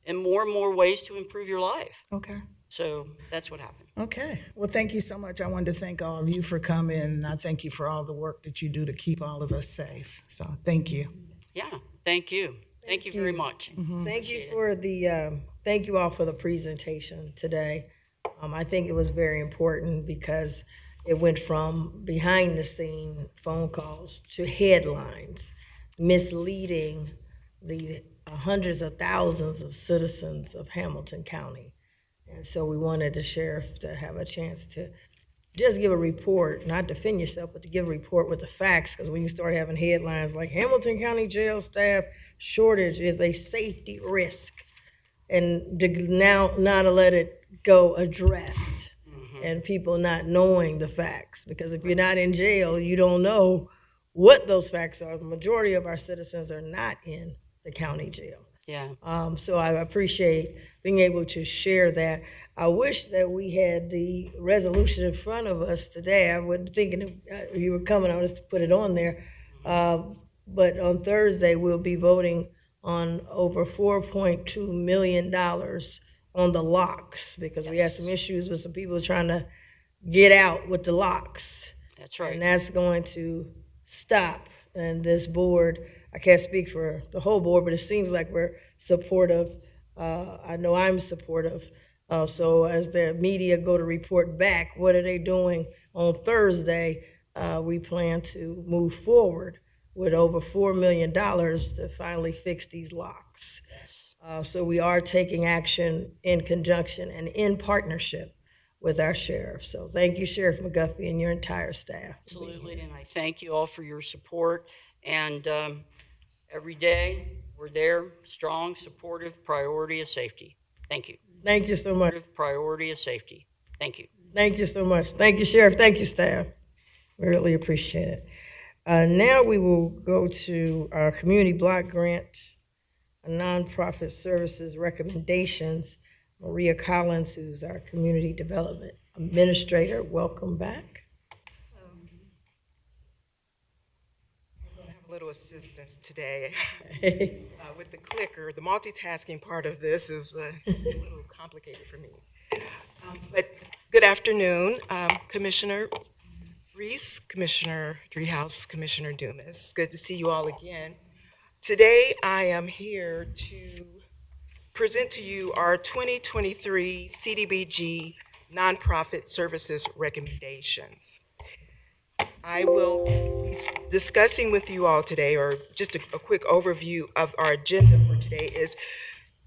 and more ways to improve your life. Okay. So that's what happened. Okay. Well, thank you so much. I wanted to thank all of you for coming, and I thank you for all the work that you do to keep all of us safe. So thank you. Yeah, thank you. Thank you very much. Thank you for thank you all for the presentation today. I think it was very important because it went from behind the scene phone calls to headlines, misleading the hundreds of thousands of citizens of Hamilton County. And so we wanted the sheriff to have a chance to just give a report, not defend yourself, but to give a report with the facts, because when you start having headlines like Hamilton County jail staff shortage is a safety risk, and to now not to let it go addressed, and people not knowing the facts, because if you're not in jail, you don't know what those facts are. The majority of our citizens are not in the county jail. Yeah. So I appreciate being able to share that. I wish that we had the resolution in front of us today. I was thinking if you were coming, I would just put it on there. But on Thursday, we'll be voting on over $4.2 million on the locks, because we had some issues with some people trying to get out with the locks. That's right. And that's going to stop. And this board, I can't speak for the whole board, but it seems like we're supportive. I know I'm supportive. So as the media go to report back, what are they doing on Thursday? We plan to move forward with over $4 million to finally fix these locks. So we are taking action in conjunction and in partnership with our sheriff. So thank you, Sheriff McGuffey, and your entire staff. Absolutely, and I thank you all for your support. And every day, we're there, strong, supportive, priority of safety. Thank you. Thank you so much. Priority of safety. Thank you. Thank you so much. Thank you, Sheriff. Thank you, staff. We really appreciate it. Now we will go to our community block grant, nonprofit services recommendations. Maria Collins, who's our community development administrator, welcome back. I'm going to have a little assistance today with the clicker. The multitasking part of this is a little complicated for me. But good afternoon, Commissioner Reese, Commissioner Driehaus, Commissioner Dumas. Good to see you all again. Today, I am here to present to you our 2023 CDBG nonprofit services recommendations. I will be discussing with you all today, or just a quick overview of our agenda for today, is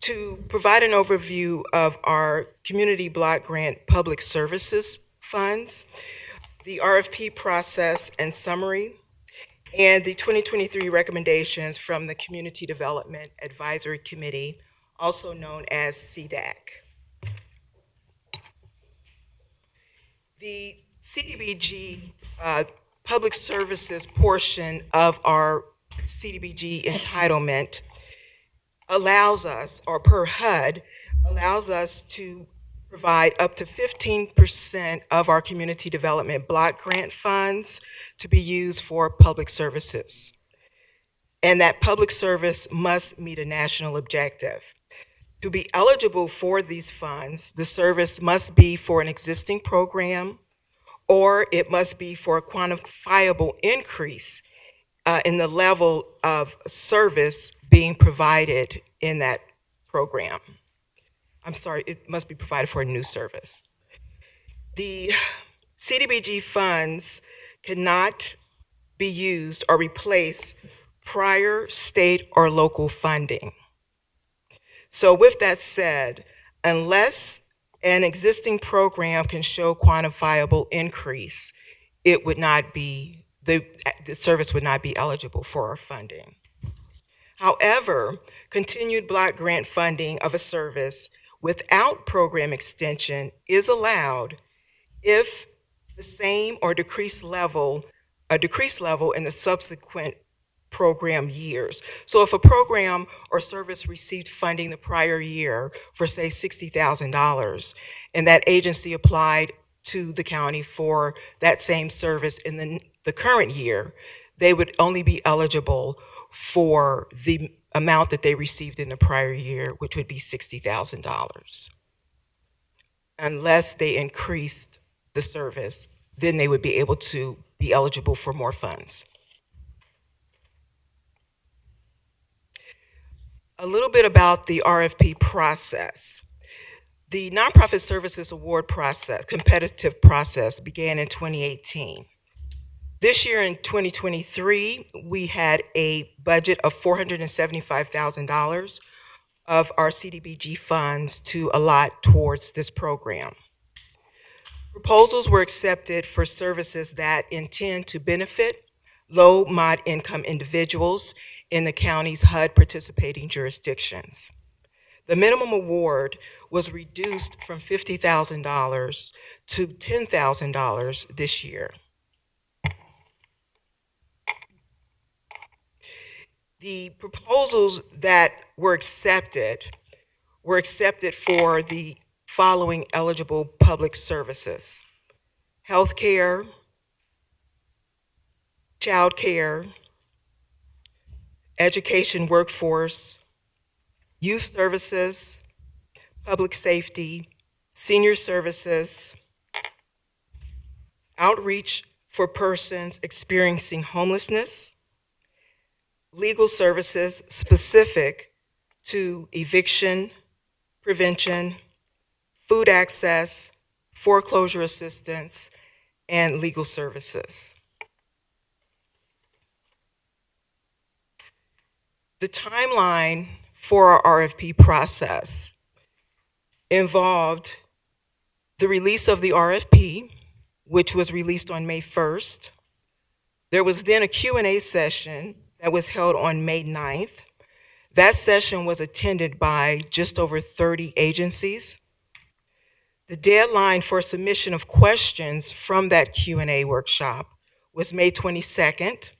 to provide an overview of our community block grant public services funds, the RFP process and summary, and the 2023 recommendations from the Community Development Advisory Committee, also known as CDAC. The CDBG public services portion of our CDBG entitlement allows us, or per HUD, allows us to provide up to 15% of our community development block grant funds to be used for public services. And that public service must meet a national objective. To be eligible for these funds, the service must be for an existing program, or it must be for a quantifiable increase in the level of service being provided in that program. I'm sorry, it must be provided for a new service. The CDBG funds cannot be used or replace prior state or local funding. So with that said, unless an existing program can show quantifiable increase, it would not be, the service would not be eligible for our funding. However, continued block grant funding of a service without program extension is allowed if the same or decreased level in the subsequent program years. So if a program or service received funding the prior year for, say, $60,000, and that agency applied to the county for that same service in the current year, they would only be eligible for the amount that they received in the prior year, which would be $60,000. Unless they increased the service, then they would be able to be eligible for more funds. A little bit about the RFP process. The Nonprofit Services Award process, competitive process, began in 2018. This year in 2023, we had a budget of $475,000 of our CDBG funds to allot towards this program. Proposals were accepted for services that intend to benefit low mod income individuals in the county's HUD participating jurisdictions. The minimum award was reduced from $50,000 to $10,000 this year. The proposals that were accepted for the following eligible public services: healthcare, childcare, education workforce, youth services, public safety, senior services, outreach for persons experiencing homelessness, legal services specific to eviction prevention, food access, foreclosure assistance, and legal services. The timeline for our RFP process involved the release of the RFP, which was released on May 1st. There was then a Q&A session that was held on May 9th. That session was attended by just over 30 agencies. The deadline for submission of questions from that Q&A workshop was May 22nd,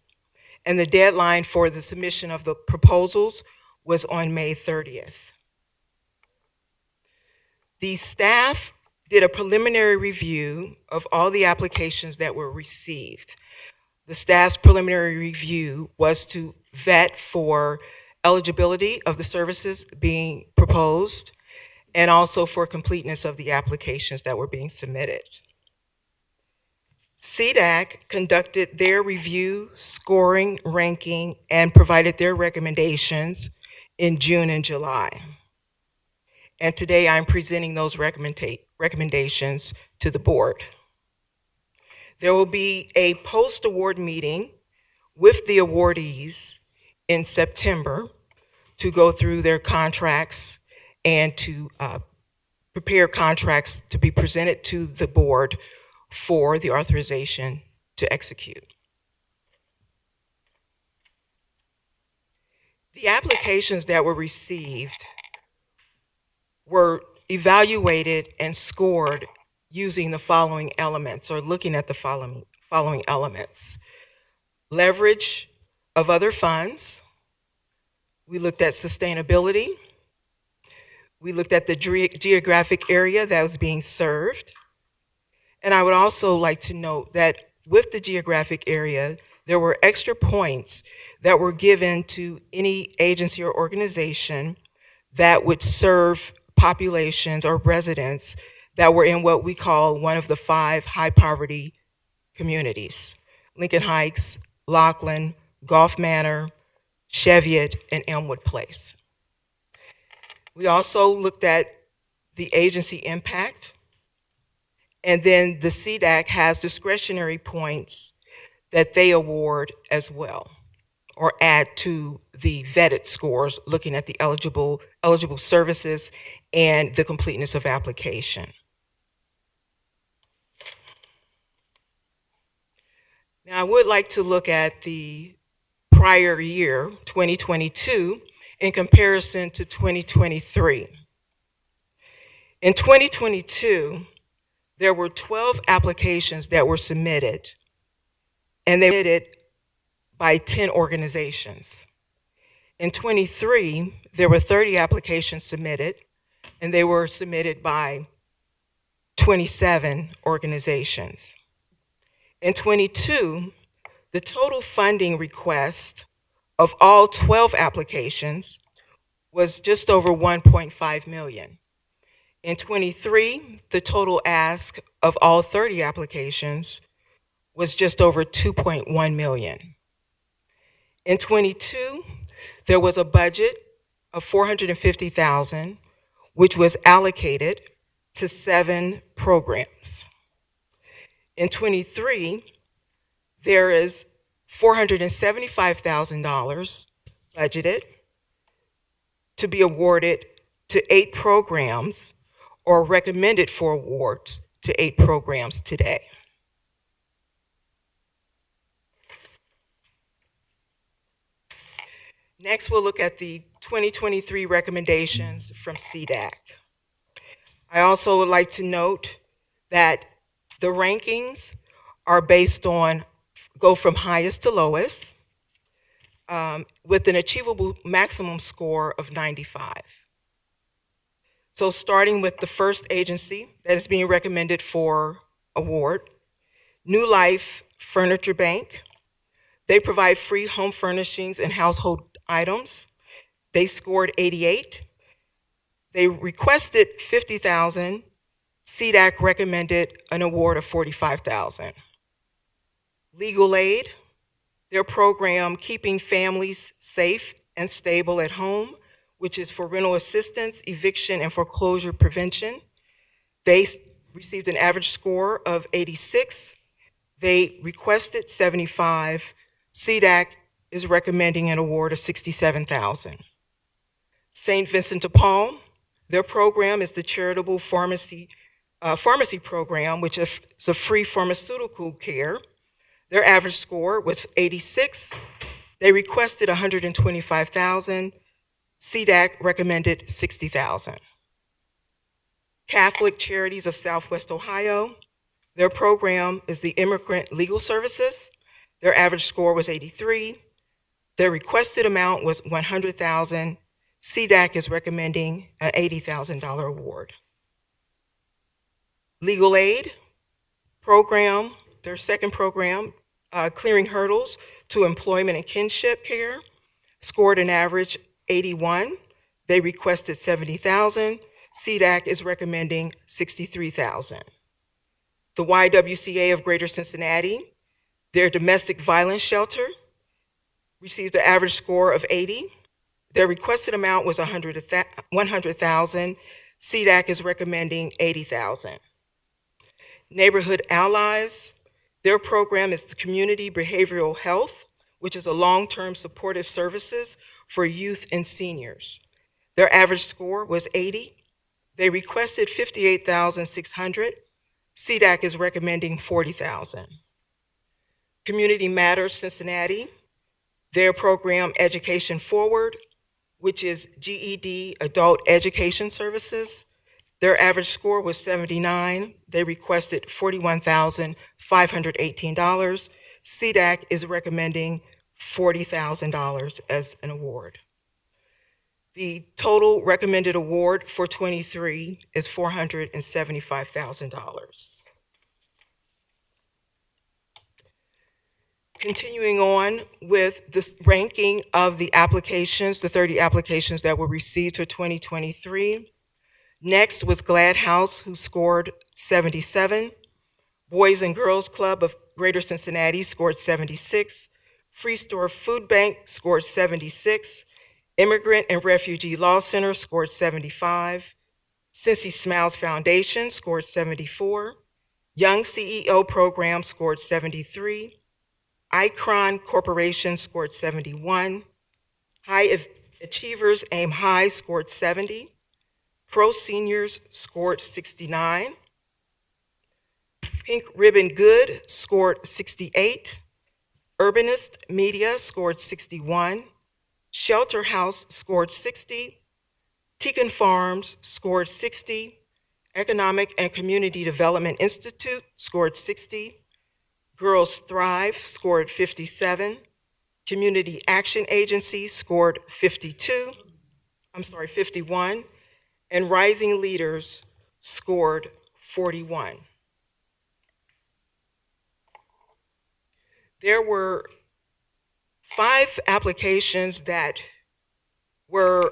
and the deadline for the submission of the proposals was on May 30th. The staff did a preliminary review of all the applications that were received. The staff's preliminary review was to vet for eligibility of the services being proposed and also for completeness of the applications that were being submitted. CDAC conducted their review, scoring, ranking, and provided their recommendations in June and July. And today I'm presenting those recommendations to the board. There will be a post-award meeting with the awardees in September to go through their contracts and to prepare contracts to be presented to the board for the authorization to execute. The applications that were received were evaluated and scored using the following elements, or looking at the following elements: leverage of other funds. We looked at sustainability. We looked at the geographic area that was being served. And I would also like to note that with the geographic area, there were extra points that were given to any agency or organization that would serve populations or residents that were in what we call one of the 5 high poverty communities: Lincoln Heights, Laughlin, Gulf Manor, Cheviot, and Elmwood Place. We also looked at the agency impact, and then the CDAC has discretionary points that they award as well, or add to the vetted scores, looking at the eligible services and the completeness of application. Now, I would like to look at the prior year, 2022, in comparison to 2023. In 2022, there were 12 applications that were submitted, and they were submitted by 10 organizations. In 23, there were 30 applications submitted, and they were submitted by 27 organizations. In 22, the total funding request of all 12 applications was just over $1.5 million. In 23, the total ask of all 30 applications was just over $2.1 million. In 22, there was a budget of $450,000, which was allocated to 7 programs. In 23, there is $475,000 budgeted to be awarded to 8 programs, or recommended for awards to 8 programs today. Next, we'll look at the 2023 recommendations from CDAC. I also would like to note that the rankings are based on, go from highest to lowest, with an achievable maximum score of 95. So starting with the first agency that is being recommended for award, New Life Furniture Bank. They provide free home furnishings and household items. They scored 88. They requested $50,000. CDAC recommended an award of $45,000. Legal Aid, their program Keeping Families Safe and Stable at Home, which is for rental assistance, eviction, and foreclosure prevention. They received an average score of 86. They requested 75. CDAC is recommending an award of $67,000. St. Vincent de Paul, their program is the Charitable Pharmacy Program, which is a free pharmaceutical care. Their average score was 86. They requested $125,000. CDAC recommended $60,000. Catholic Charities of Southwest Ohio, their program is the Immigrant Legal Services. Their average score was 83. Their requested amount was $100,000. CDAC is recommending an $80,000 award. Legal Aid program, their second program, Clearing Hurdles to Employment and Kinship Care, scored an average 81. They requested $70,000. CDAC is recommending $63,000. The YWCA of Greater Cincinnati, their domestic violence shelter, received an average score of 80. Their requested amount was $100,000. CDAC is recommending $80,000. Neighborhood Allies, their program is the Community Behavioral Health, which is a long-term supportive services for youth and seniors. Their average score was 80. They requested $58,600. CDAC is recommending $40,000. Community Matters Cincinnati, their program Education Forward, which is GED Adult Education Services. Their average score was 79. They requested $41,518. CDAC is recommending $40,000 as an award. The total recommended award for '23 is $475,000. Continuing on with the ranking of the applications, the 30 applications that were received for 2023. Next was Glad House, who scored 77. Boys and Girls Club of Greater Cincinnati scored 76. Free Store Food Bank scored 76. Immigrant and Refugee Law Center scored 75. Cincy Smiles Foundation scored 74. Young CEO Program scored 73. Icron Corporation scored 71. High Achievers Aim High scored 70. Pro Seniors scored 69. Pink Ribbon Good scored 68. Urbanist Media scored 61. Shelter House scored 60. Tecan Farms scored 60. Economic and Community Development Institute scored 60. Girls Thrive scored 57. Community Action Agency scored 51. And Rising Leaders scored 41. There were 5 applications that were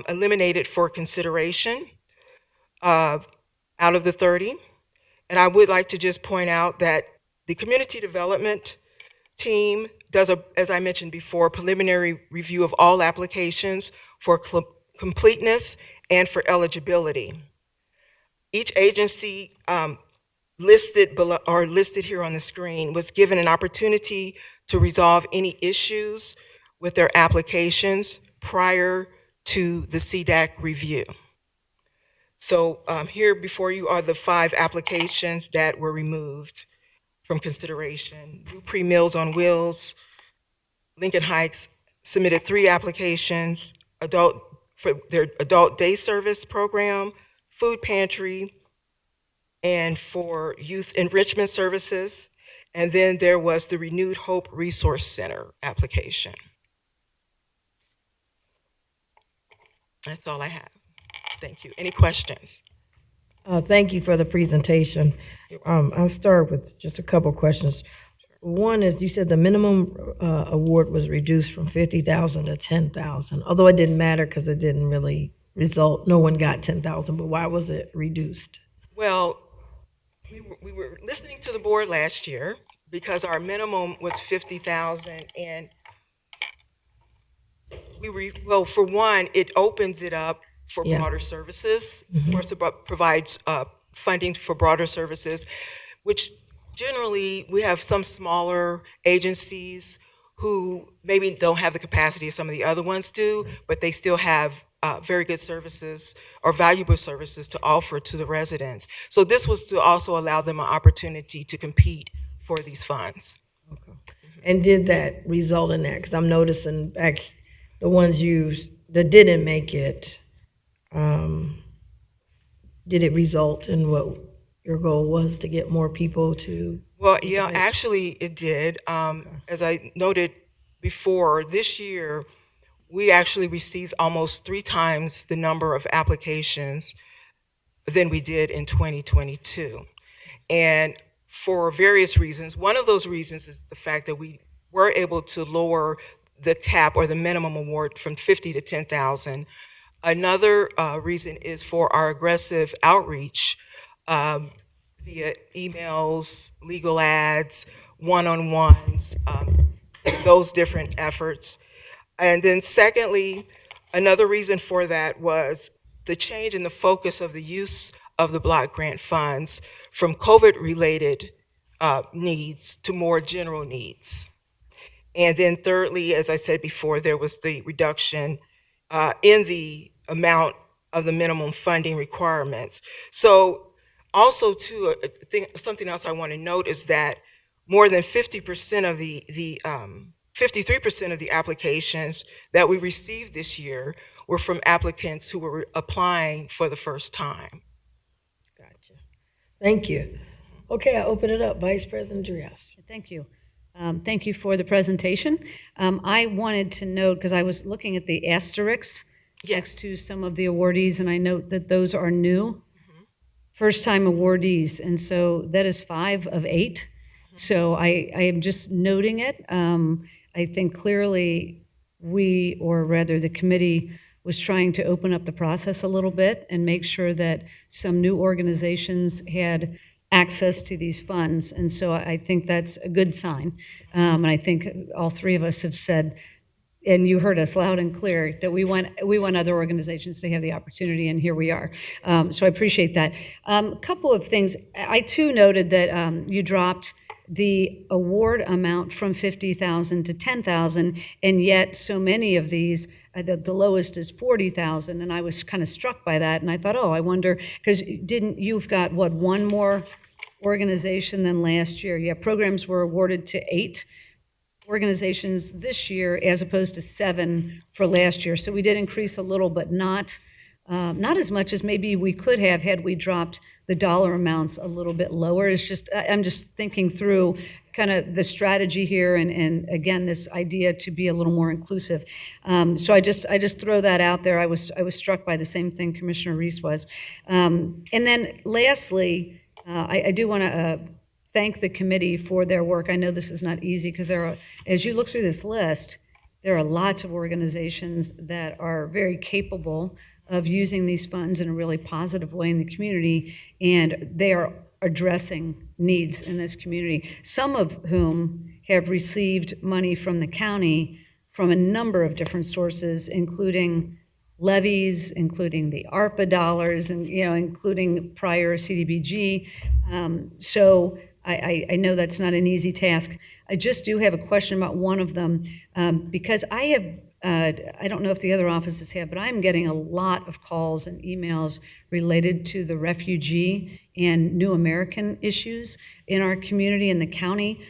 eliminated for consideration out of the 30. And I would like to just point out that the community development team does, as I mentioned before, preliminary review of all applications for completeness and for eligibility. Each agency listed below, or listed here on the screen, was given an opportunity to resolve any issues with their applications prior to the CDAC review. So here before you are the 5 applications that were removed from consideration. Dupree Meals on Wheels, Lincoln Heights submitted 3 applications, for their adult day service program, food pantry, and for youth enrichment services. And then there was the Renewed Hope Resource Center application. That's all I have. Thank you. Any questions? Thank you for the presentation. I'll start with just a couple questions. One is, you said the minimum award was reduced from 50,000 to 10,000, although it didn't matter because it didn't really result. No one got 10,000, but why was it reduced? Well, we were listening to the board last year because our minimum was 50,000, and well, for one, it opens it up for Yeah. broader services, for us to provide funding for broader services, which generally we have some smaller agencies who maybe don't have the capacity as some of the other ones do, but they still have very good services or valuable services to offer to the residents. So this was to also allow them an opportunity to compete for these funds. And did that result in that? Because I'm noticing back the ones that didn't make it, did it result in what your goal was, to get more people to? Well, yeah, actually it did. As I noted before, this year, we actually received almost 3 times the number of applications than we did in 2022. And for various reasons, one of those reasons is the fact that we were able to lower the cap or the minimum award from 50 to 10,000. Another reason is for our aggressive outreach via emails, legal ads, one-on-ones, those different efforts. And then secondly, another reason for that was the change in the focus of the use of the block grant funds from COVID-related needs to more general needs. And then thirdly, as I said before, there was the reduction in the amount of the minimum funding requirements. So also too, something else I want to note is that more than 50% of the 53% of the applications that we received this year were from applicants who were applying for the first time. Gotcha. Thank you. Okay, I open it up. Vice President Trias. Thank you. Thank you for the presentation. I wanted to note, because I was looking at the asterisks next to some of the awardees, and I note that those are new, first-time awardees, and so that is 5 of 8. So I am just noting it. I think clearly we, or rather the committee, was trying to open up the process a little bit and make sure that some new organizations had access to these funds. And so I think that's a good sign. And I think all 3 of us have said, and you heard us loud and clear, that we want other organizations to have the opportunity, and here we are. So I appreciate that. A couple of things. I too noted that you dropped the award amount from $50,000 to $10,000, and yet so many of these, the lowest is $40,000, and I was kind of struck by that, and I thought, oh, I wonder, because you've got, what, 1 more organization than last year? Yeah, programs were awarded to 8 organizations this year as opposed to 7 for last year. So we did increase a little, but not as much as maybe we could have had we dropped the dollar amounts a little bit lower. It's just, I'm just thinking through kind of the strategy here and again, this idea to be a little more inclusive. So I just throw that out there. I was struck by the same thing Commissioner Reese was. And then lastly, I do want to thank the committee for their work. I know this is not easy because as you look through this list, there are lots of organizations that are very capable of using these funds in a really positive way in the community, and they are addressing needs in this community, some of whom have received money from the county from a number of different sources, including levies, including the ARPA dollars, and including prior CDBG. So I know that's not an easy task. I just do have a question about one of them, because I don't know if the other offices have, but I'm getting a lot of calls and emails related to the refugee and New American issues in our community in the county.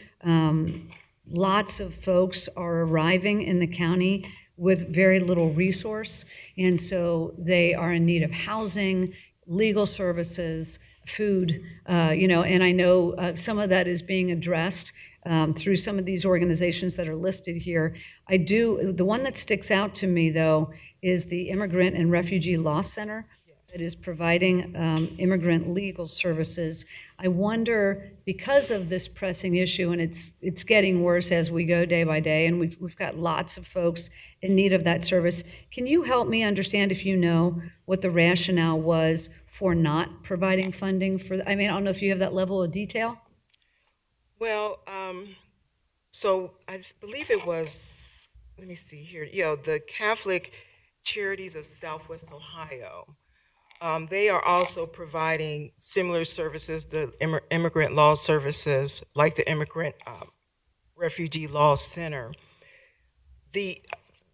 Lots of folks are arriving in the county with very little resource, and so they are in need of housing, legal services, food, and I know some of that is being addressed through some of these organizations that are listed here. The one that sticks out to me, though, is the Immigrant and Refugee Law Center that is providing immigrant legal services. I wonder, because of this pressing issue, and it's getting worse as we go day by day, and we've got lots of folks in need of that service, can you help me understand, if you know, what the rationale was for not providing funding for, I don't know if you have that level of detail? Well, so I believe it was, let me see here, the Catholic Charities of Southwest Ohio. They are also providing similar services, the immigrant law services, like the Immigrant Refugee Law Center.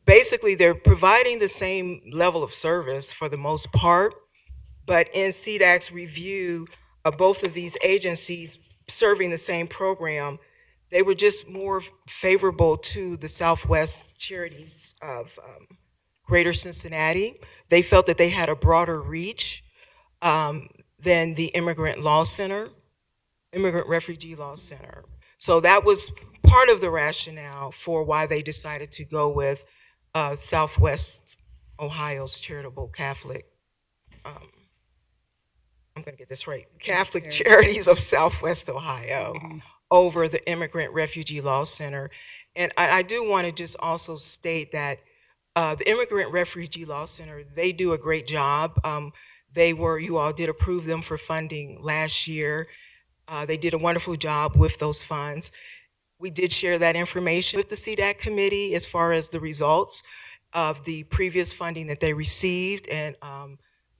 Basically, they're providing the same level of service for the most part, but in CDAC's review of both of these agencies serving the same program, they were just more favorable to the Southwest Charities of Greater Cincinnati. They felt that they had a broader reach than the Immigrant Refugee Law Center. So that was part of the rationale for why they decided to go with Southwest Ohio's Charitable Catholic, I'm going to get this right, Catholic Charities of Southwest Ohio over the Immigrant Refugee Law Center. And I do want to just also state that the Immigrant Refugee Law Center, they do a great job. You all did approve them for funding last year. They did a wonderful job with those funds. We did share that information with the CDAC committee as far as the results of the previous funding that they received, and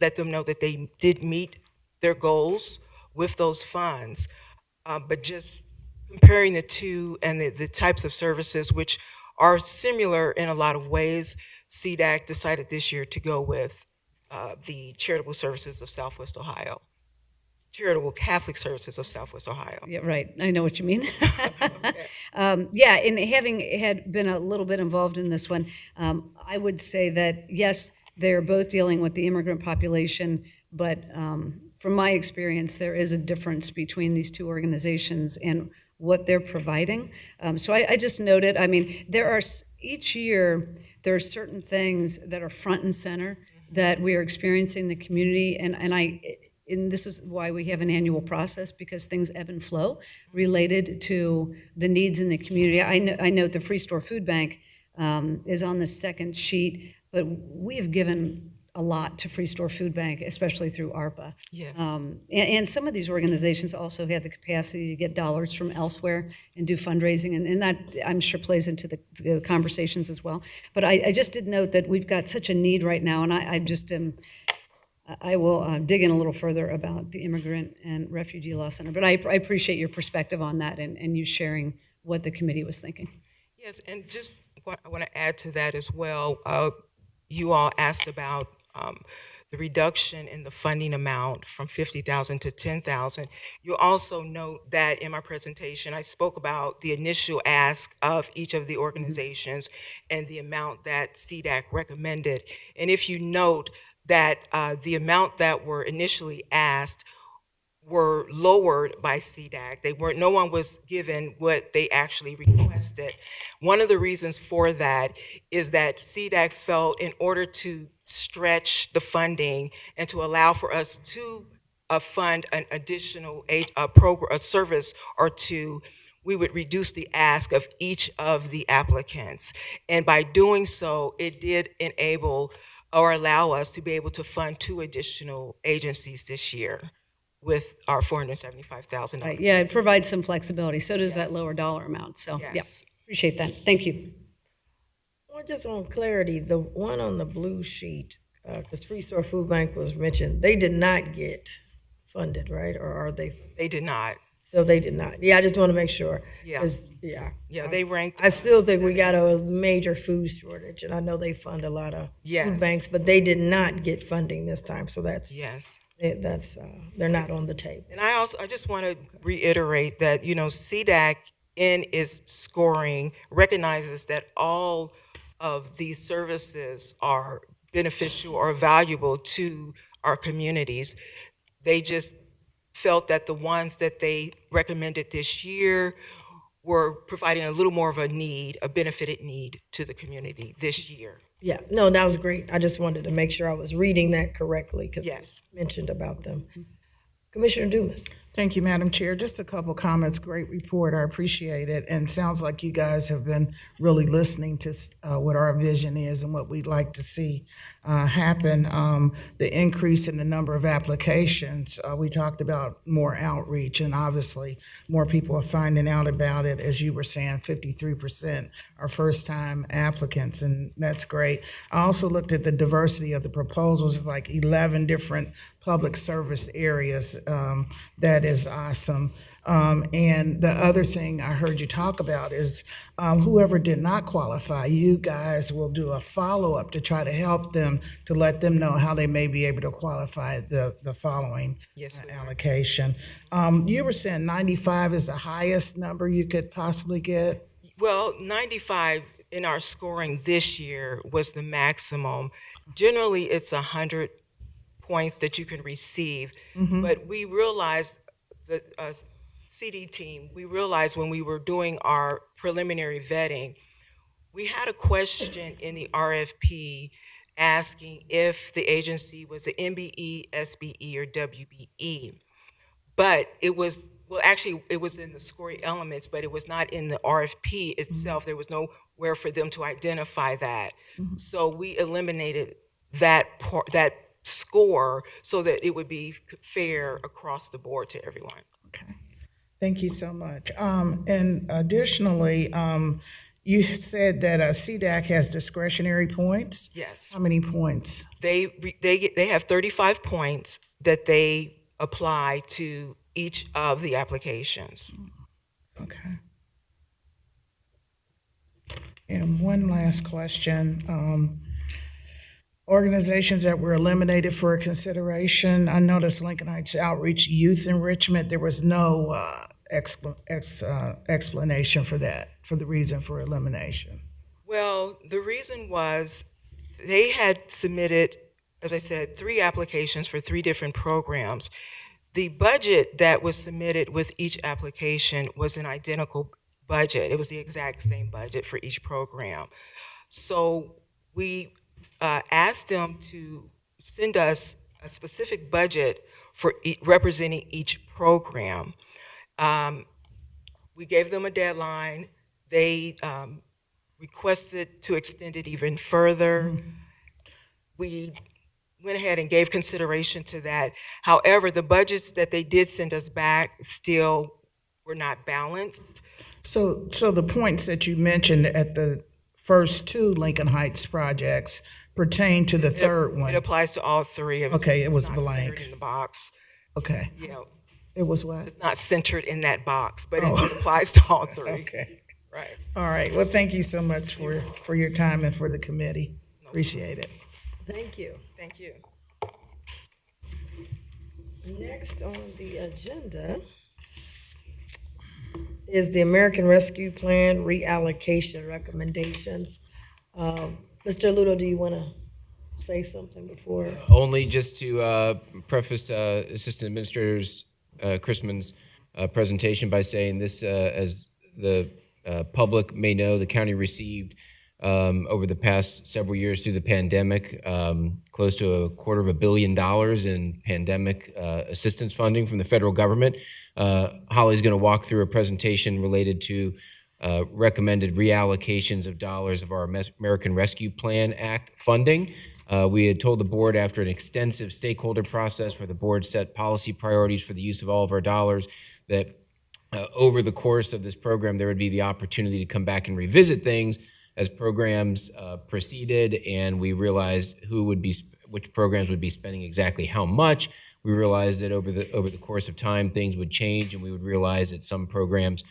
let them know that they did meet their goals with those funds. But just comparing the two and the types of services, which are similar in a lot of ways, CDAC decided this year to go with the Charitable Services of Southwest Ohio. Charitable Catholic Services of Southwest Ohio. Yeah, right. I know what you mean. Yeah, and having had been a little bit involved in this one, I would say that, yes, they're both dealing with the immigrant population, but from my experience, there is a difference between these two organizations and what they're providing. So I just noted, I mean, each year, there are certain things that are front and center that we are experiencing in the community, and this is why we have an annual process, because things ebb and flow related to the needs in the community. I note the Free Store Food Bank is on the second sheet, but we have given a lot to Free Store Food Bank, especially through ARPA. Yes. And some of these organizations also have the capacity to get dollars from elsewhere and do fundraising, and that, I'm sure, plays into the conversations as well. But I just did note that we've got such a need right now, and I will dig in a little further about the Immigrant and Refugee Law Center. But I appreciate your perspective on that and you sharing what the committee was thinking. Yes, and just I want to add to that as well. You all asked about the reduction in the funding amount from 50,000 to 10,000. You'll also note that in my presentation, I spoke about the initial ask of each of the organizations and the amount that CDAC recommended. And if you note that the amount that were initially asked were lowered by CDAC. No one was given what they actually requested. One of the reasons for that is that CDAC felt in order to stretch the funding and to allow for us to fund an additional a service or two, we would reduce the ask of each of the applicants. And by doing so, it did enable or allow us to be able to fund 2 additional agencies this year with our $475,000. Right, yeah, it provides some flexibility. So does that Yes. lower dollar amount. So, yeah, Yes. appreciate that. Thank you. Well, just on clarity, the one on the blue sheet, because Free Store Food Bank was mentioned, they did not get funded, right? Or are they? They did not. So they did not. Yeah, I just want to make sure. Yeah. 'Cause, yeah. Yeah, they ranked. I still think we got a major food shortage, and I know they fund a lot of Yes. food banks, but they did not get funding this time. So Yes. they're not on the table. And I just want to reiterate that, CDAC in its scoring recognizes that all of these services are beneficial or valuable to our communities. They just felt that the ones that they recommended this year were providing a little more of a benefited need to the community this year. Yeah, no, that was great. I just wanted to make sure I was reading that correctly because Yes. it mentioned about them. Commissioner Dumas. Thank you, Madam Chair. Just a couple comments. Great report. I appreciate it. And sounds like you guys have been really listening to what our vision is and what we'd like to see happen. The increase in the number of applications, we talked about more outreach, and obviously more people are finding out about it. As you were saying, 53% are first-time applicants, and that's great. I also looked at the diversity of the proposals. It's like 11 different public service areas. That is awesome. And the other thing I heard you talk about is whoever did not qualify, you guys will do a follow-up to try to help them, to let them know how they may be able to qualify the following Yes, we are. allocation. You were saying 95 is the highest number you could possibly get? Well, 95 in our scoring this year was the maximum. Generally, it's 100 points that you can receive, but we realized, the CD team, we realized when we were doing our preliminary vetting, we had a question in the RFP asking if the agency was an MBE, SBE, or WBE. But it was, well, actually, it was in the scoring elements, but it was not in the RFP itself. There was nowhere for them to identify that. So we eliminated that score so that it would be fair across the board to everyone. Okay, thank you so much. And additionally, you said that CDAC has discretionary points. Yes. How many points? They have 35 points that they apply to each of the applications. Okay. And one last question. Organizations that were eliminated for consideration. I noticed Lincoln Heights Outreach Youth Enrichment, there was no explanation for that, for the reason for elimination. Well, the reason was they had submitted, as I said, 3 applications for 3 different programs. The budget that was submitted with each application was an identical budget. It was the exact same budget for each program. So we asked them to send us a specific budget for representing each program. We gave them a deadline. They requested to extend it even further. We went ahead and gave consideration to that. However, the budgets that they did send us back still were not balanced. So the points that you mentioned at the first two Lincoln Heights projects pertain to the third It one? applies to all three. Okay, it It's was not blank. centered in the box. Okay, You know, it was what? it's not centered in that box, but Oh. it applies to all three. Okay, Right. all right. Well, thank you so much for your time and for the committee. Appreciate it. Thank you. Thank you. Next on the agenda is the American Rescue Plan reallocation recommendations. Mr. Ludo, do you want to say something before? Only just to preface Assistant Administrator's Chrisman's presentation by saying this, as the public may know, the county received over the past several years through the pandemic close to $250 million in pandemic assistance funding from the federal government. Holly's going to walk through a presentation related to recommended reallocations of dollars of our American Rescue Plan Act funding. We had told the board after an extensive stakeholder process where the board set policy priorities for the use of all of our dollars that over the course of this program, there would be the opportunity to come back and revisit things as programs proceeded, and we realized which programs would be spending exactly how much. We realized that over the course of time, things would change, and we would realize that some programs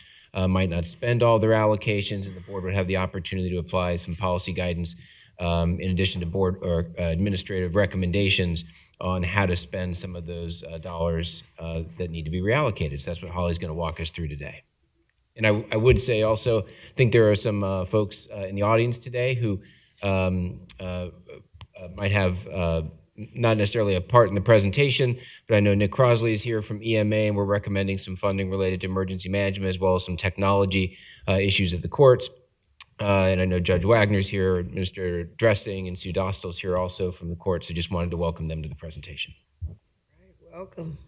might not spend all their allocations, and the board would have the opportunity to apply some policy guidance in addition to board or administrative recommendations on how to spend some of those dollars that need to be reallocated. So that's what Holly's going to walk us through today. And I would say also, I think there are some folks in the audience today who might have not necessarily a part in the presentation, but I know Nick Crosley is here from EMA, and we're recommending some funding related to emergency management as well as some technology issues at the courts. And I know Judge Wagner's here, Minister Dressing, and Sue Dostal's here also from the court, so just wanted to welcome them to the presentation. Welcome.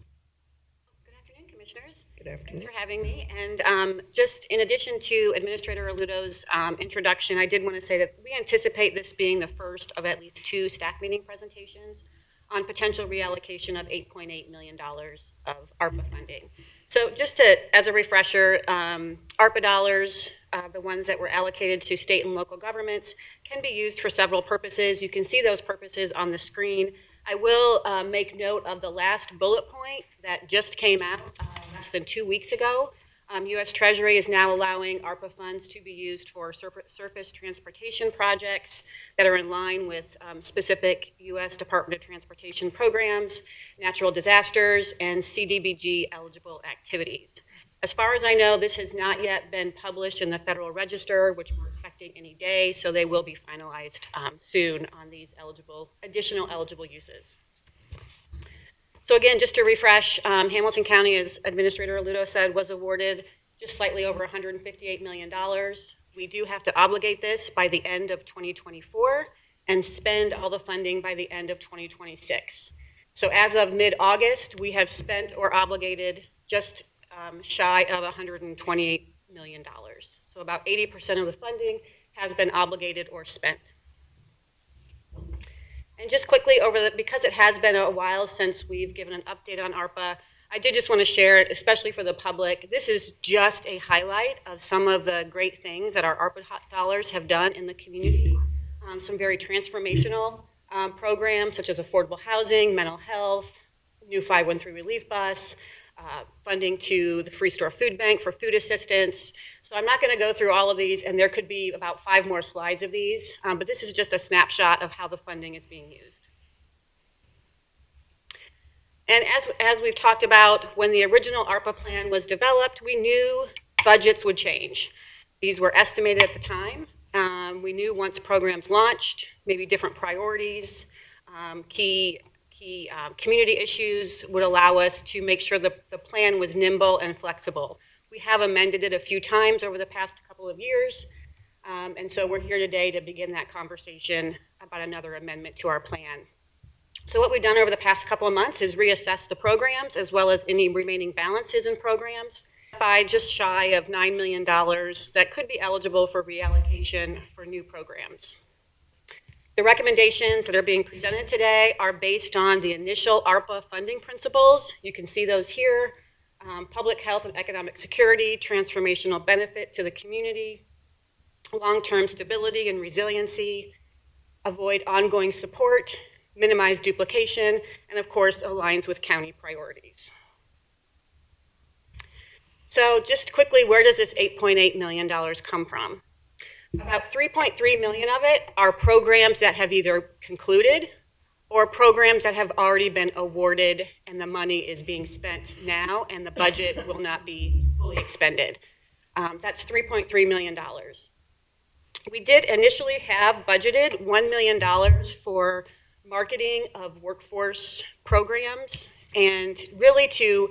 Good afternoon, Commissioners. Good afternoon. Thanks for having me. And just in addition to Administrator Aludo's introduction, I did want to say that we anticipate this being the first of at least 2 staff meeting presentations on potential reallocation of $8.8 million of ARPA funding. So just as a refresher, ARPA dollars, the ones that were allocated to state and local governments, can be used for several purposes. You can see those purposes on the screen. I will make note of the last bullet point that just came out less than 2 weeks ago. U.S. Treasury is now allowing ARPA funds to be used for surface transportation projects that are in line with specific U.S. Department of Transportation programs, natural disasters, and CDBG eligible activities. As far as I know, this has not yet been published in the Federal Register, which we're expecting any day, so they will be finalized soon on these additional eligible uses. So again, just to refresh, Hamilton County, as Administrator Aludo said, was awarded just slightly over $158 million. We do have to obligate this by the end of 2024 and spend all the funding by the end of 2026. So as of mid-August, we have spent or obligated just shy of $128 million. So about 80% of the funding has been obligated or spent. And just quickly, because it has been a while since we've given an update on ARPA, I did just want to share it, especially for the public. This is just a highlight of some of the great things that our ARPA dollars have done in the community. Some very transformational programs, such as affordable housing, mental health, new 513 relief bus, funding to the Free Store Food Bank for food assistance. So I'm not going to go through all of these, and there could be about 5 more slides of these, but this is just a snapshot of how the funding is being used. And as we've talked about, when the original ARPA plan was developed, we knew budgets would change. These were estimated at the time. We knew once programs launched, maybe different priorities, key key community issues would allow us to make sure the plan was nimble and flexible. We have amended it a few times over the past couple of years, and so we're here today to begin that conversation about another amendment to our plan. So what we've done over the past couple of months is reassess the programs as well as any remaining balances in programs by just shy of $9 million that could be eligible for reallocation for new programs. The recommendations that are being presented today are based on the initial ARPA funding principles. You can see those here. Public health and economic security, transformational benefit to the community, long-term stability and resiliency, avoid ongoing support, minimize duplication, and of course aligns with county priorities. So just quickly, where does this $8.8 million come from? About $3.3 million of it are programs that have either concluded or programs that have already been awarded and the money is being spent now and the budget will not be fully expended. That's $3.3 million. We did initially have budgeted $1 million for marketing of workforce programs and really to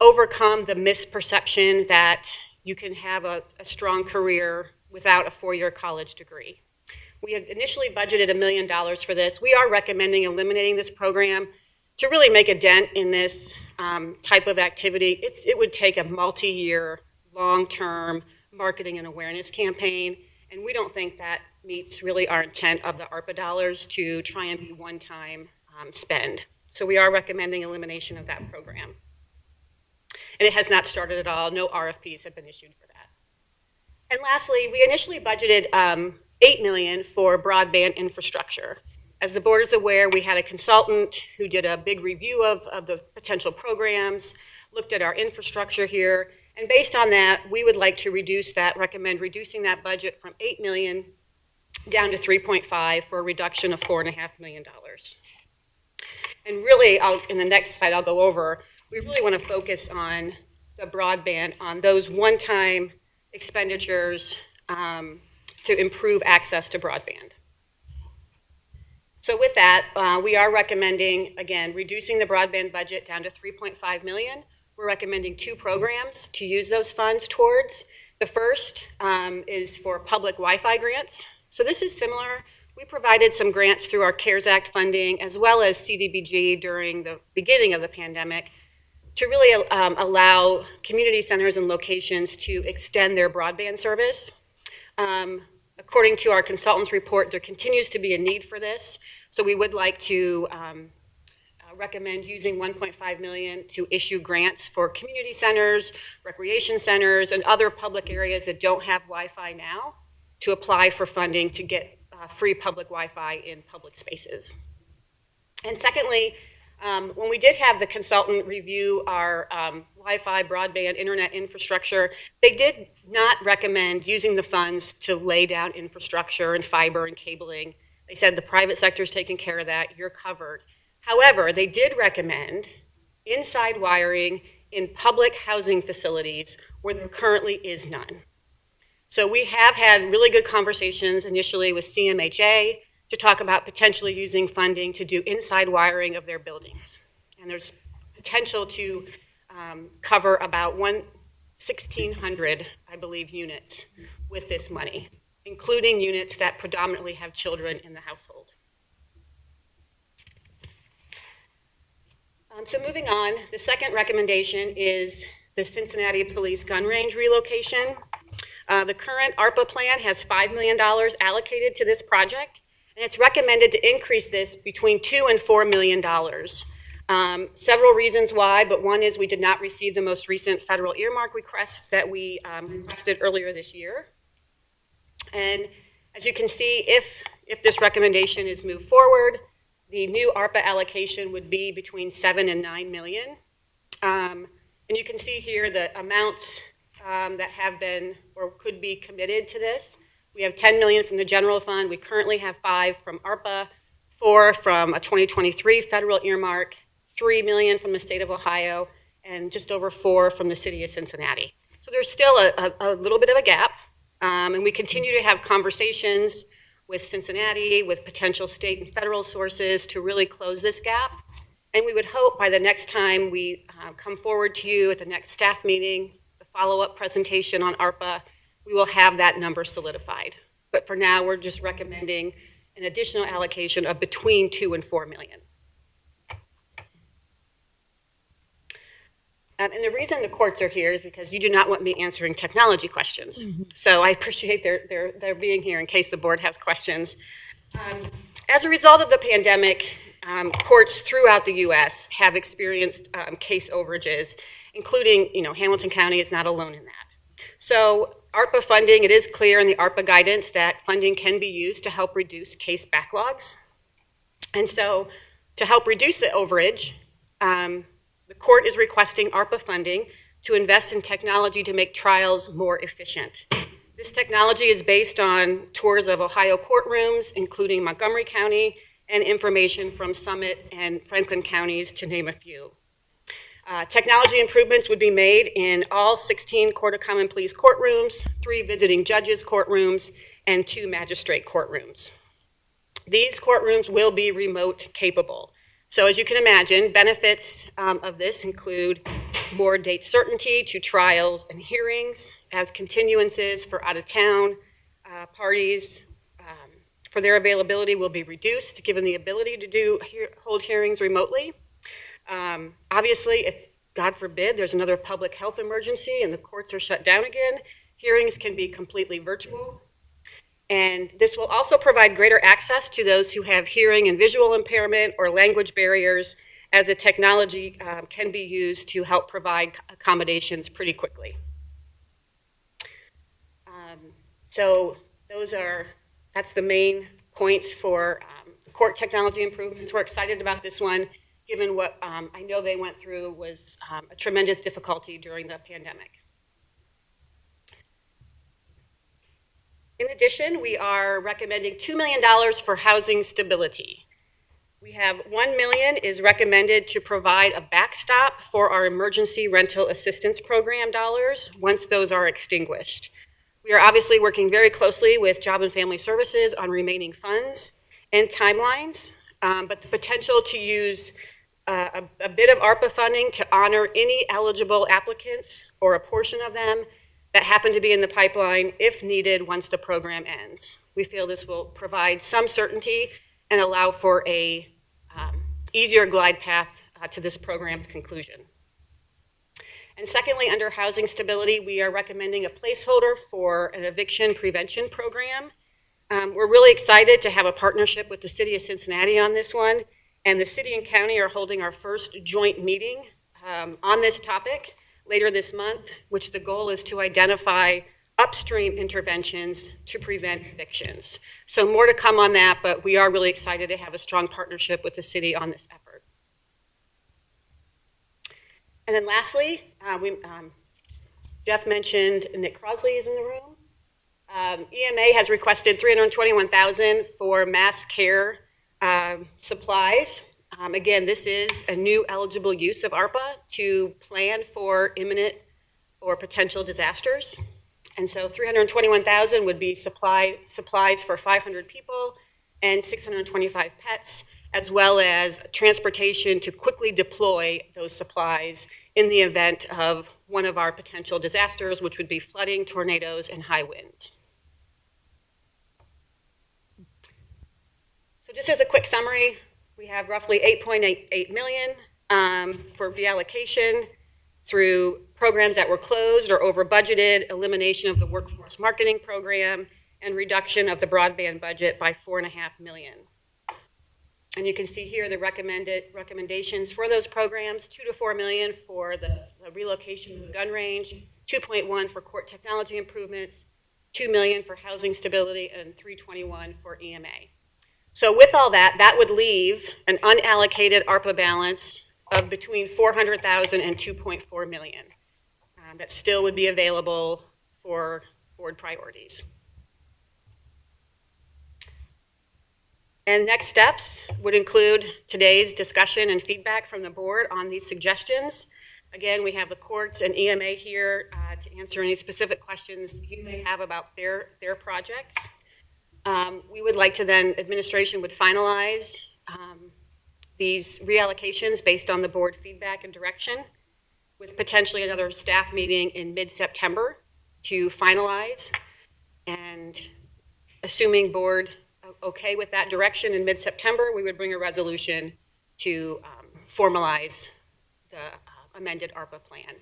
overcome the misperception that you can have a strong career without a four-year college degree. We had initially budgeted $1 million for this. We are recommending eliminating this program to really make a dent in this type of activity. It would take a multi-year, long-term marketing and awareness campaign, and we don't think that meets really our intent of the ARPA dollars to try and be one-time spend. So we are recommending elimination of that program. And it has not started at all. No RFPs have been issued for that. And lastly, we initially budgeted $8 million for broadband infrastructure. As the board is aware, we had a consultant who did a big review of the potential programs, looked at our infrastructure here, and based on that, we would like to recommend reducing that budget from $8 million down to 3.5 for a reduction of $4.5 million. And really, in the next slide, I'll go over, we really want to focus on the broadband, on those one-time expenditures to improve access to broadband. So with that, we are recommending, again, reducing the broadband budget down to $3.5 million. We're recommending 2 programs to use those funds towards. The first is for public Wi-Fi grants. So this is similar. We provided some grants through our CARES Act funding as well as CDBG during the beginning of the pandemic to really allow community centers and locations to extend their broadband service. According to our consultant's report, there continues to be a need for this. So we would like to recommend using $1.5 million to issue grants for community centers, recreation centers, and other public areas that don't have Wi-Fi now to apply for funding to get free public Wi-Fi in public spaces. And secondly, when we did have the consultant review our Wi-Fi, broadband, internet infrastructure, they did not recommend using the funds to lay down infrastructure and fiber and cabling. They said the private sector is taking care of that, you're covered. However, they did recommend inside wiring in public housing facilities where there currently is none. So we have had really good conversations initially with CMHA to talk about potentially using funding to do inside wiring of their buildings. And there's potential to cover about 1,600, I believe, units with this money, including units that predominantly have children in the household. So moving on, the second recommendation is the Cincinnati Police Gun Range relocation. The current ARPA plan has $5 million allocated to this project, and it's recommended to increase this between $2 and $4 million. Several reasons why, but one is we did not receive the most recent federal earmark request that we requested earlier this year. And as you can see, if this recommendation is moved forward, the new ARPA allocation would be between 7 and 9 million. And you can see here the amounts that have been or could be committed to this. We have 10 million from the general fund. We currently have 5 from ARPA, 4 from a 2023 federal earmark, 3 million from the state of Ohio, and just over 4 from the city of Cincinnati. So there's still a little bit of a gap, and we continue to have conversations with Cincinnati, with potential state and federal sources to really close this gap. And we would hope by the next time we come forward to you at the next staff meeting, the follow-up presentation on ARPA, we will have that number solidified. But for now, we're just recommending an additional allocation of between 2 and 4 million. And the reason the courts are here is because you do not want me answering technology questions. So I appreciate their being here in case the board has questions. As a result of the pandemic, courts throughout the U.S. have experienced case overages, including, Hamilton County is not alone in that. So ARPA funding, it is clear in the ARPA guidance that funding can be used to help reduce case backlogs. And so to help reduce the overage, the court is requesting ARPA funding to invest in technology to make trials more efficient. This technology is based on tours of Ohio courtrooms, including Montgomery County, and information from Summit and Franklin counties, to name a few. Technology improvements would be made in all 16 Court of Common Pleas courtrooms, 3 visiting judges courtrooms, and 2 magistrate courtrooms. These courtrooms will be remote capable. So as you can imagine, benefits of this include more date certainty to trials and hearings, as continuances for out-of-town parties for their availability will be reduced, given the ability to hold hearings remotely. Obviously, if, God forbid, there's another public health emergency and the courts are shut down again, hearings can be completely virtual. And this will also provide greater access to those who have hearing and visual impairment or language barriers, as the technology can be used to help provide accommodations pretty quickly. So that's the main points for court technology improvements. We're excited about this one, given what I know they went through was a tremendous difficulty during the pandemic. In addition, we are recommending $2 million for housing stability. We have $1 million is recommended to provide a backstop for our emergency rental assistance program dollars once those are extinguished. We are obviously working very closely with Job and Family Services on remaining funds and timelines, but the potential to use a bit of ARPA funding to honor any eligible applicants or a portion of them that happen to be in the pipeline if needed once the program ends. We feel this will provide some certainty and allow for a easier glide path to this program's conclusion. And secondly, under housing stability, we are recommending a placeholder for an eviction prevention program. We're really excited to have a partnership with the City of Cincinnati on this one, and the city and county are holding our first joint meeting on this topic later this month, which the goal is to identify upstream interventions to prevent evictions. So more to come on that, but we are really excited to have a strong partnership with the city on this effort. And then lastly, Jeff mentioned Nick Crosley is in the room. EMA has requested $321,000 for mass care supplies. Again, this is a new eligible use of ARPA to plan for imminent or potential disasters. And so $321,000 would be supplies for 500 people and 625 pets, as well as transportation to quickly deploy those supplies in the event of one of our potential disasters, which would be flooding, tornadoes, and high winds. So just as a quick summary, we have roughly $8.88 million for reallocation through programs that were closed or over budgeted, elimination of the workforce marketing program, and reduction of the broadband budget by $4.5 million. And you can see here the recommended recommendations for those programs: $2 to $4 million for the relocation of the gun range, 2.1 for court technology improvements, $2 million for housing stability, and $321 for EMA. So with all that, that would leave an unallocated ARPA balance of between $400,000 and $2.4 million that still would be available for board priorities. And next steps would include today's discussion and feedback from the board on these suggestions. Again, we have the courts and EMA here to answer any specific questions you may have about their projects. We would like to then, administration would finalize these reallocations based on the board feedback and direction, with potentially another staff meeting in mid-September to finalize. And assuming board okay with that direction in mid-September, we would bring a resolution to formalize the amended ARPA plan.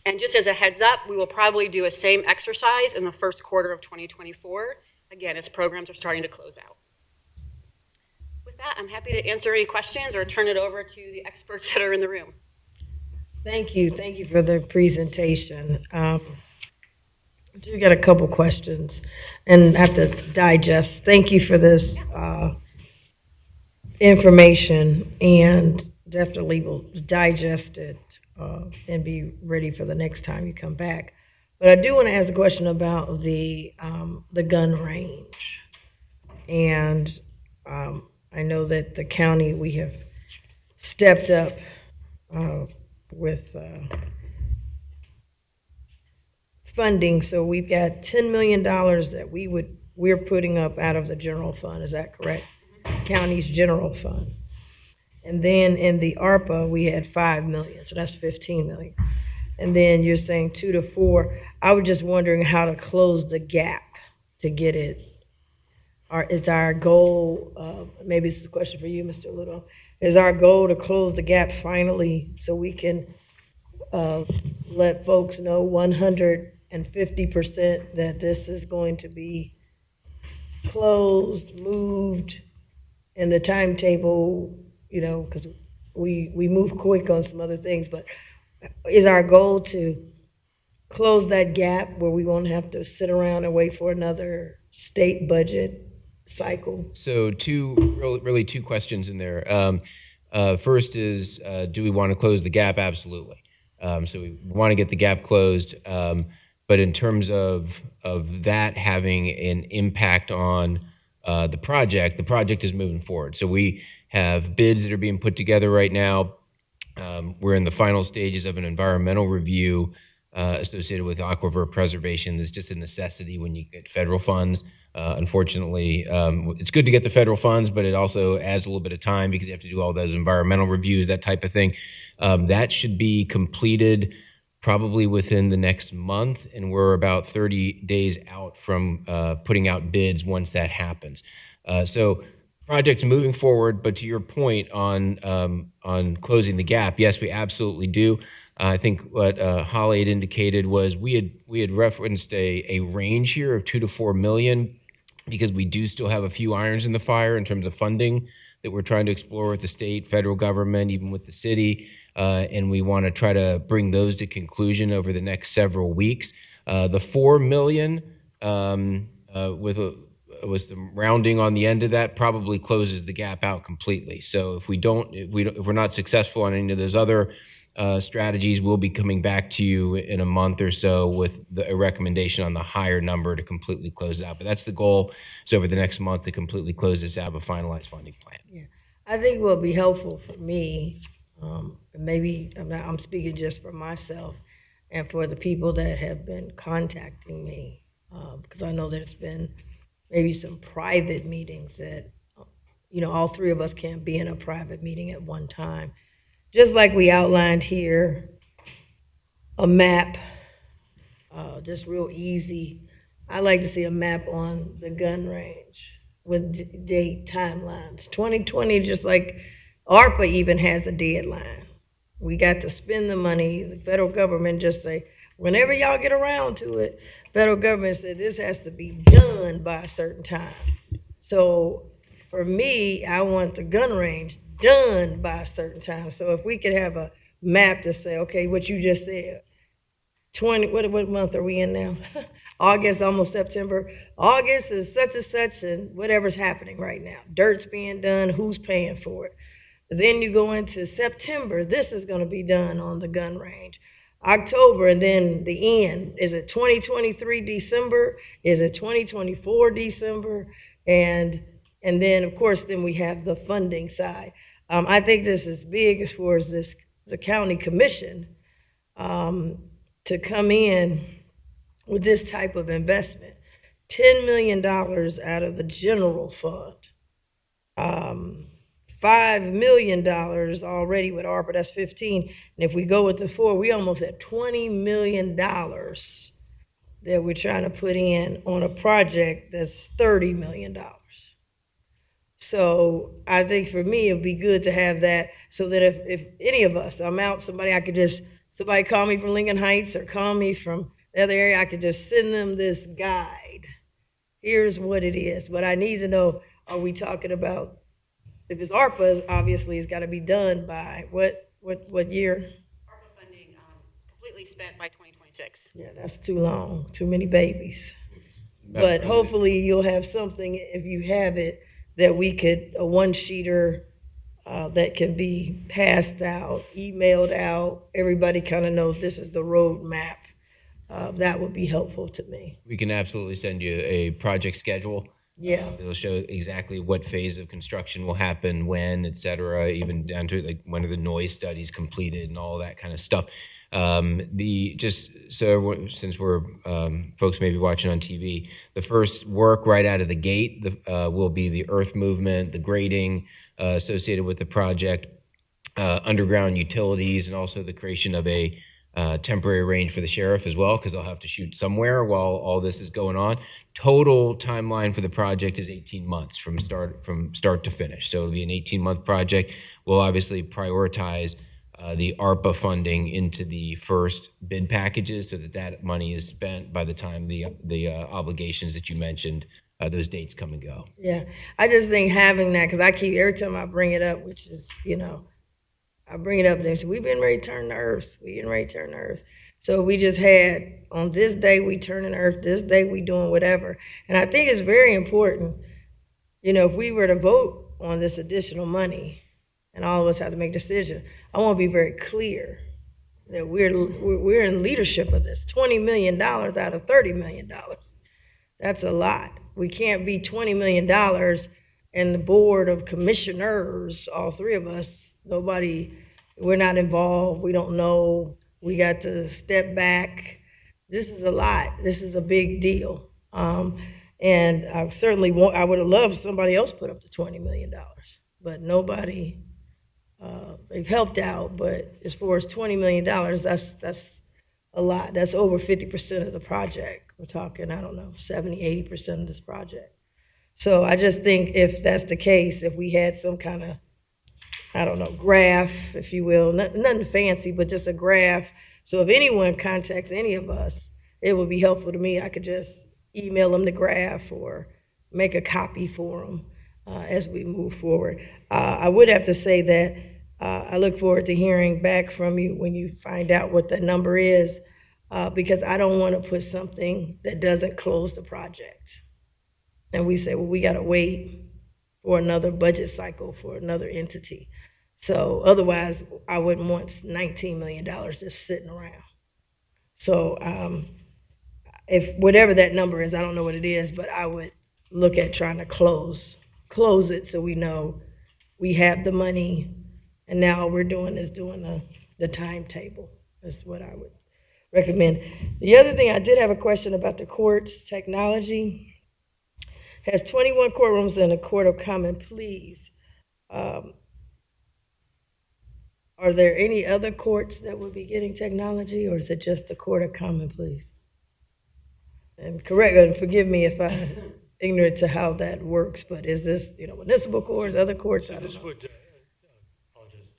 And just as a heads up, we will probably do a same exercise in the first quarter of 2024, again, as programs are starting to close out. With that, I'm happy to answer any questions or turn it over to the experts that are in the room. Thank you for the presentation. I do got a couple questions and have to digest. Thank you for this information, and definitely will digest it and be ready for the next time you come back. But I do want to ask a question about the gun range. And I know that the county, we have stepped up with funding. So we've got $10 million that we're putting up out of the general fund. Is that correct? County's general fund. And then in the ARPA, we had $5 million, so that's $15 million. And then you're saying 2 to 4. I was just wondering how to close the gap to get it. Is our goal, maybe this is a question for you, Mr. Ludo, is our goal to close the gap finally so we can let folks know 150% that this is going to be closed, moved, and the timetable, you know, because we move quick on some other things, but is our goal to close that gap where we won't have to sit around and wait for another state budget cycle? So really two questions in there. First is, do we want to close the gap? Absolutely. So we want to get the gap closed. But in terms of that having an impact on the project is moving forward. So we have bids that are being put together right now. We're in the final stages of an environmental review associated with aquifer preservation. That's just a necessity when you get federal funds. Unfortunately, it's good to get the federal funds, but it also adds a little bit of time because you have to do all those environmental reviews, that type of thing. That should be completed probably within the next month, and we're about 30 days out from putting out bids once that happens. So project's moving forward, but to your point on closing the gap, yes, we absolutely do. I think what Holly had indicated was we had referenced a range here of 2 to 4 million because we do still have a few irons in the fire in terms of funding that we're trying to explore with the state, federal government, even with the city, and we want to try to bring those to conclusion over the next several weeks. The 4 million with the rounding on the end of that probably closes the gap out completely. So if we're not successful on any of those other strategies, we'll be coming back to you in a month or so with a recommendation on the higher number to completely close it out. But that's the goal. So over the next month to completely close this out, a finalized funding plan. Yeah, I think what will be helpful for me, maybe I'm speaking just for myself and for the people that have been contacting me, because I know there's been maybe some private meetings that, you know, all three of us can't be in a private meeting at one time. Just like we outlined here, a map, just real easy. I like to see a map on the gun range with date timelines. 2020, just like ARPA even has a deadline. We got to spend the money. The federal government just say, whenever y'all get around to it, federal government said this has to be done by a certain time. So for me, I want the gun range done by a certain time. So if we could have a map to say, okay, what you just said, what month are we in now? August, almost September. August is such and such, and whatever's happening right now. Dirt's being done, who's paying for it? Then you go into September, this is gonna be done on the gun range. October, and then the end. Is it 2023 December? Is it 2024 December? And then, of course, then we have the funding side. I think this is big as far as the county commission to come in with this type of investment. $10 million out of the general fund. $5 million already with ARPA, that's 15. And if we go with the 4, we almost at $20 million that we're trying to put in on a project that's $30 million. So I think for me, it'd be good to have that so that if any of us, I'm out, somebody call me from Lincoln Heights or call me from the other area, I could just send them this guide. Here's what it is. But I need to know, are we talking about, if it's ARPA, obviously it's got to be done by what year? ARPA funding completely spent by 2026. Yeah, that's too long, too many babies. But hopefully you'll have something, if you have it, that we could, a one-sheeter that can be passed out, emailed out, everybody kind of knows this is the roadmap. That would be helpful to me. We can absolutely send you a project schedule. Yeah. It'll show exactly what phase of construction will happen, when, et cetera, even down to like when are the noise studies completed and all that kind of stuff. Since we're folks may be watching on TV, the first work right out of the gate will be the earth movement, the grading associated with the project, underground utilities, and also the creation of a temporary range for the sheriff as well, because they'll have to shoot somewhere while all this is going on. Total timeline for the project is 18 months from start to finish. So it'll be an 18-month project. We'll obviously prioritize the ARPA funding into the first bid packages so that money is spent by the time the obligations that you mentioned, those dates come and go. Yeah, I just think having that, because every time I bring it up, which is, I bring it up and they say, we've been ready to turn the earth. We getting ready to turn the earth. So we just had, on this day, we turning the earth, this day we doing whatever. And I think it's very important, if we were to vote on this additional money and all of us have to make a decision, I want to be very clear that we're in leadership of this. $20 million out of $30 million. That's a lot. We can't be $20 million and the board of commissioners, all three of us, we're not involved, we don't know, we got to step back. This is a lot, this is a big deal. And I would have loved somebody else put up the $20 million, but nobody, they've helped out, but as far as $20 million, that's a lot. That's over 50% of the project. We're talking, 70, 80% of this project. So I just think if that's the case, if we had some kind of, graph, if you will, nothing fancy, but just a graph. So if anyone contacts any of us, it would be helpful to me. I could just email them the graph or make a copy for them as we move forward. I would have to say that I look forward to hearing back from you when you find out what the number is, because I don't want to put something that doesn't close the project. And we say, well, we got to wait for another budget cycle for another entity. So otherwise, I wouldn't want $19 million just sitting around. So if whatever that number is, I don't know what it is, but I would look at trying to close it so we know we have the money, and now all we're doing is doing the timetable. That's what I would recommend. The other thing, I did have a question about the courts technology. Has 21 courtrooms and a court of common pleas. Are there any other courts that would be getting technology, or is it just the court of common pleas? And forgive me if I'm ignorant to how that works, but is this, municipal courts, other courts? So this would, apologize,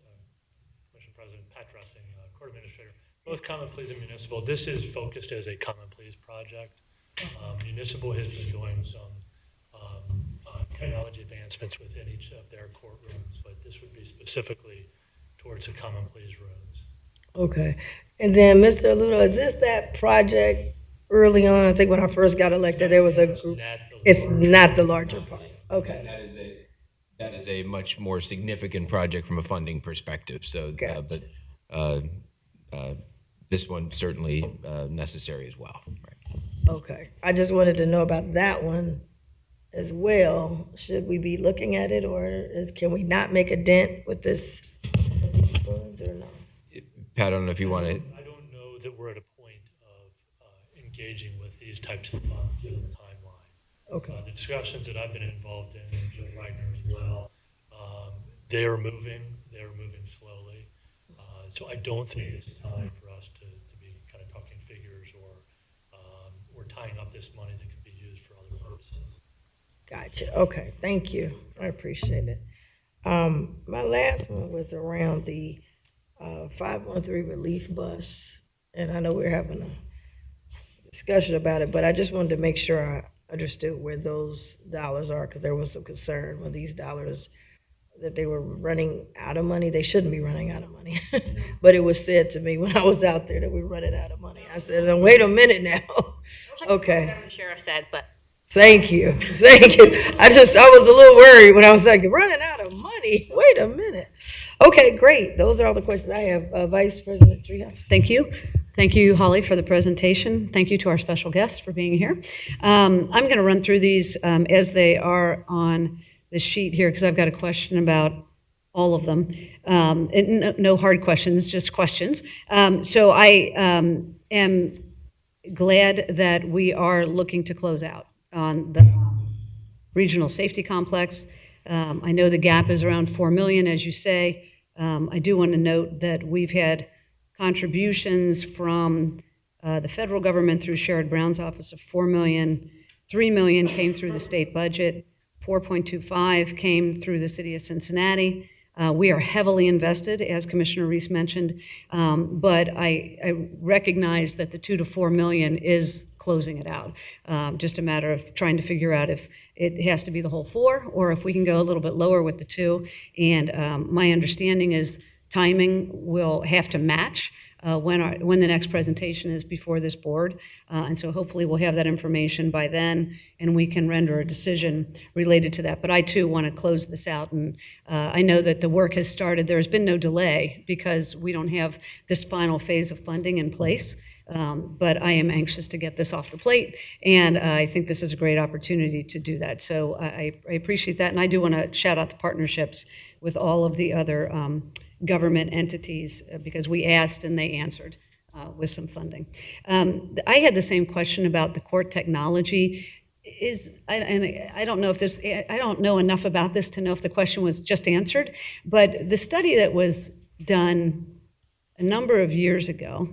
Commission President, Pat Dressing, Court Administrator, both common pleas and municipal. This is focused as a common pleas project. Municipal has been doing some technology advancements within each of their courtrooms, but this would be specifically towards the common pleas rooms. Okay. And then, Mr. Aludo, is this that project early on? I think when I first got elected, there was a group. It's not the larger part. Okay. That is a much more significant project from a funding perspective. So, Gotcha. This one certainly necessary as well. Right. Okay. I just wanted to know about that one as well. Should we be looking at it, or can we not make a dent with these funds or no? Pat, I don't know if you want to. I don't know that we're at a point of engaging with these types of funds given the timeline. Okay. The discussions that I've been involved in, and Joe Wagner as well, they are moving slowly. So I don't think it's time for us to be kind of talking figures or tying up this money that could be used for other purposes. Gotcha. Okay, thank you. I appreciate it. My last one was around the 513 relief bus, and I know we're having a discussion about it, but I just wanted to make sure I understood where those dollars are, because there was some concern with these dollars that they were running out of money. They shouldn't be running out of money. But it was said to me when I was out there that we're running out of money. I said, "Oh, wait a minute now." Okay. Whatever the sheriff said, but Thank you. Thank you. I was a little worried when I was like, running out of money. Wait a minute. Okay, great. Those are all the questions I have. Vice President Treehouse. Thank you. Thank you, Holly, for the presentation. Thank you to our special guests for being here. I'm going to run through these as they are on the sheet here, because I've got a question about all of them. And no hard questions, just questions. So I am glad that we are looking to close out on the regional safety complex. I know the gap is around 4 million, as you say. I do want to note that we've had contributions from the federal government through Sherrod Brown's office of 4 million. 3 million came through the state budget. 4.25 came through the city of Cincinnati. We are heavily invested, as Commissioner Reese mentioned, but I recognize that the 2 to 4 million is closing it out. Just a matter of trying to figure out if it has to be the whole 4 or if we can go a little bit lower with the 2. And my understanding is timing will have to match when the next presentation is before this board. And so hopefully we'll have that information by then and we can render a decision related to that. But I too want to close this out, and I know that the work has started. There has been no delay because we don't have this final phase of funding in place. But I am anxious to get this off the plate, and I think this is a great opportunity to do that. So I appreciate that, and I do want to shout out the partnerships with all of the other government entities because we asked and they answered with some funding. I had the same question about the court technology. I don't know if this, I don't know enough about this to know if the question was just answered, but the study that was done a number of years ago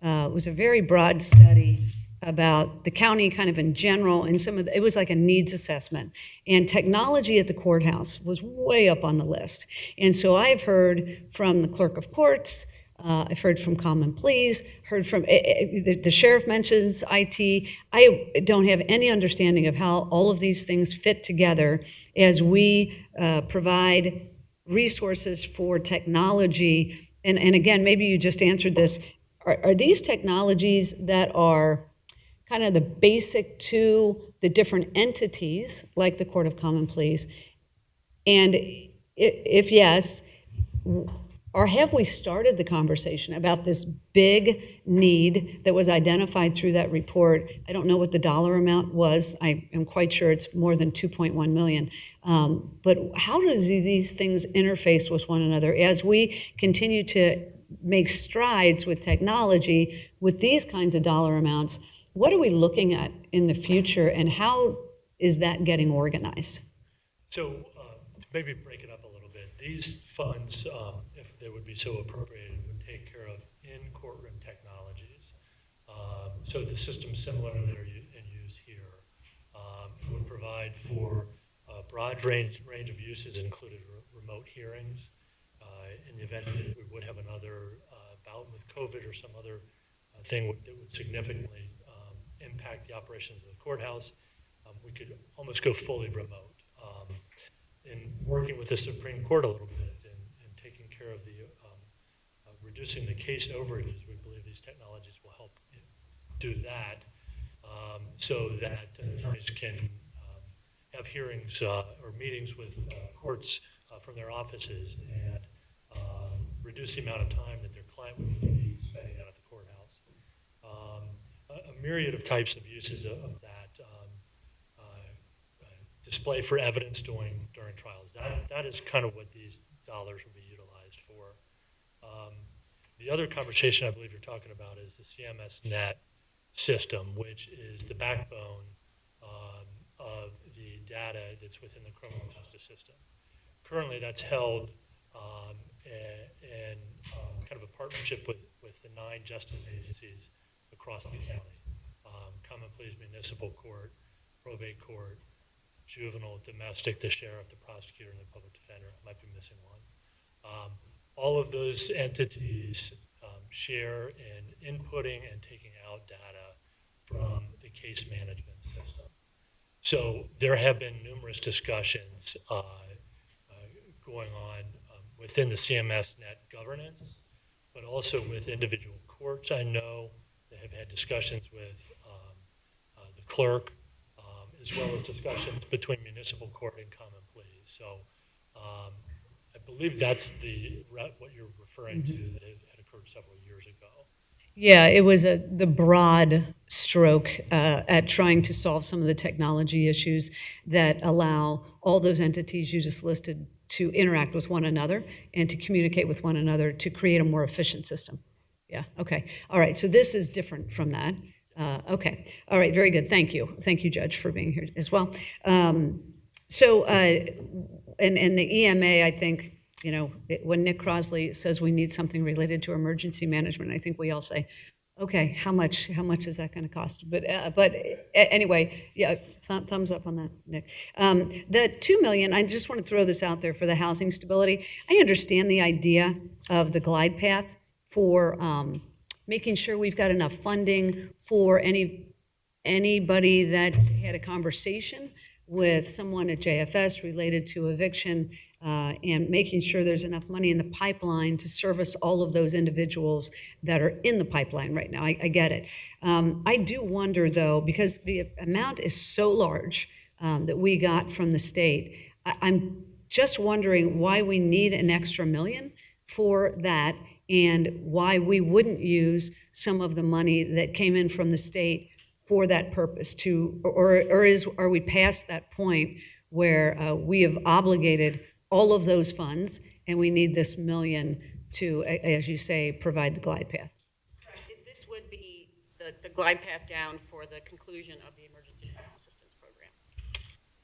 was a very broad study about the county kind of in general, and it was like a needs assessment. And technology at the courthouse was way up on the list. And so I've heard from the clerk of courts, I've heard from Common Pleas, heard from, the sheriff mentions IT. I don't have any understanding of how all of these things fit together as we provide resources for technology. And again, maybe you just answered this. Are these technologies that are kind of the basic to the different entities, like the Court of Common Pleas? And if yes, or have we started the conversation about this big need that was identified through that report? I don't know what the dollar amount was. I am quite sure it's more than 2.1 million. But how does these things interface with one another as we continue to make strides with technology with these kinds of dollar amounts? What are we looking at in the future, and how is that getting organized? So to maybe break it up a little bit, these funds, if they would be so appropriated, would take care of in-courtroom technologies. So the system's similar that are in use here. It would provide for a broad range of uses, including remote hearings. In the event that we would have another bout with COVID or some other thing that would significantly impact the operations of the courthouse, we could almost go fully remote. In working with the Supreme Court a little bit and taking care of the reducing the case overages, we believe these technologies will help do that, so that attorneys can have hearings or meetings with courts from their offices and reduce the amount of time that their client would be spending out at the courthouse. A myriad of types of uses of that. Display for evidence during trials. That is kind of what these dollars will be utilized for. The other conversation I believe you're talking about is the CMS Net system, which is the backbone of data that's within the criminal justice system. Currently, that's held in kind of a partnership with the 9 justice agencies across the county. Common Pleas Municipal Court, Probate Court, Juvenile, Domestic, the Sheriff, the Prosecutor, and the Public Defender. I might be missing one. All of those entities share in inputting and taking out data from the case management system. So there have been numerous discussions going on within the CMS-Net governance, but also with individual courts. I know they have had discussions with the clerk, as well as discussions between municipal court and common pleas. So I believe that's what you're referring to that had occurred several years ago. Yeah, it was the broad stroke at trying to solve some of the technology issues that allow all those entities you just listed to interact with one another and to communicate with one another to create a more efficient system. Yeah, okay. All right, so this is different from that. Okay, all right, very good. Thank you. Thank you, Judge, for being here as well. And the EMA, I think, you know, when Nick Crosley says we need something related to emergency management, I think we all say, okay, how much is that going to cost? But anyway, yeah, thumbs up on that, Nick. The $2 million, I just want to throw this out there for the housing stability. I understand the idea of the glide path for making sure we've got enough funding for anybody that had a conversation with someone at JFS related to eviction, and making sure there's enough money in the pipeline to service all of those individuals that are in the pipeline right now. I get it. I do wonder, though, because the amount is so large that we got from the state, I'm just wondering why we need an extra $1 million for that, and why we wouldn't use some of the money that came in from the state for that purpose are we past that point where we have obligated all of those funds and we need this $1 million to, as you say, provide the glide path? Right. This would be the glide path down for the conclusion of the Emergency Criminal Assistance Program.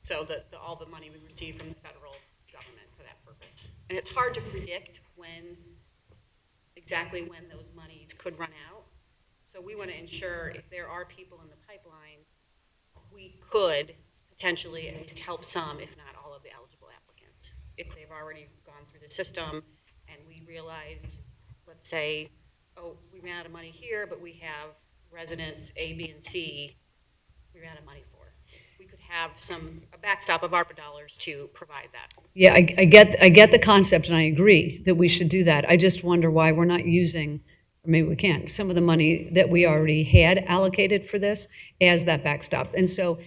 So all the money we receive from the federal government for that purpose. And it's hard to predict exactly when those monies could run out. So we want to ensure if there are people in the pipeline, we could potentially at least help some, if not all, of the eligible applicants. If they've already gone through the system and we realize, let's say, oh, we ran out of money here, but we have residents A, B, and C we ran out of money for. We could have a backstop of ARPA dollars to provide that. Yeah, I get the concept, and I agree that we should do that. I just wonder why we're not using, or maybe we can't, some of the money that we already had allocated for this as that backstop. And so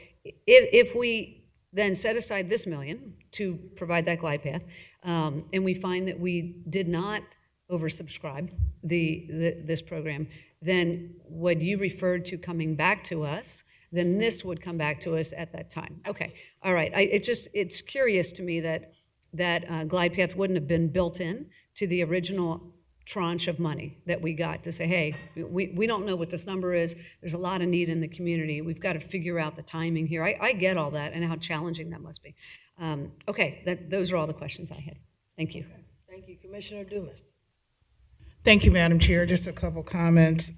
if we then set aside this $1 million to provide that glide path, and we find that we did not oversubscribe this program, then what you referred to coming back to us, then this would come back to us at that time. Okay, all right. It's curious to me that glide path wouldn't have been built in to the original tranche of money that we got to say, hey, we don't know what this number is. There's a lot of need in the community. We've got to figure out the timing here. I get all that and how challenging that must be. Okay, those are all the questions I had. Thank you. Thank you, Commissioner Dumas. Thank you, Madam Chair. Just a couple comments.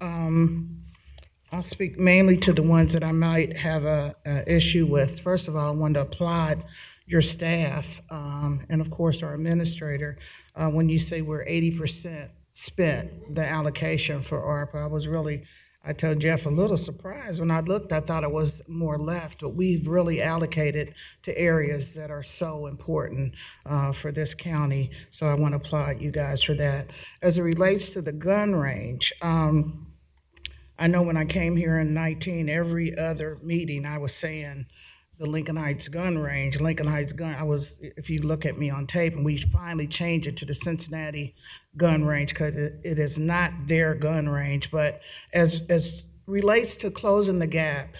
I'll speak mainly to the ones that I might have a issue with. First of all, I wanted to applaud your staff and, of course, our administrator. When you say we're 80% spent the allocation for ARPA, I told Jeff, a little surprised. When I looked, I thought it was more left, but we've really allocated to areas that are so important for this county. So I want to applaud you guys for that. As it relates to the gun range, I know when I came here in 19, every other meeting I was saying the Lincoln Heights gun range, if you look at me on tape, and we finally changed it to the Cincinnati gun range because it is not their gun range. But as relates to closing the gap,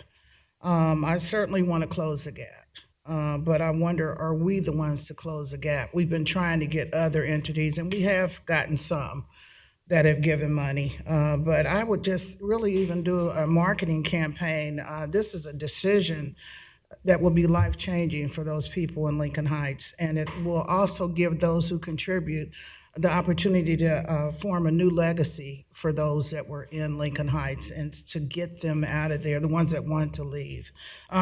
I certainly want to close the gap. But I wonder, are we the ones to close the gap? We've been trying to get other entities, and we have gotten some that have given money. But I would just really even do a marketing campaign. This is a decision that will be life-changing for those people in Lincoln Heights. And it will also give those who contribute the opportunity to form a new legacy for those that were in Lincoln Heights and to get them out of there, the ones that want to leave.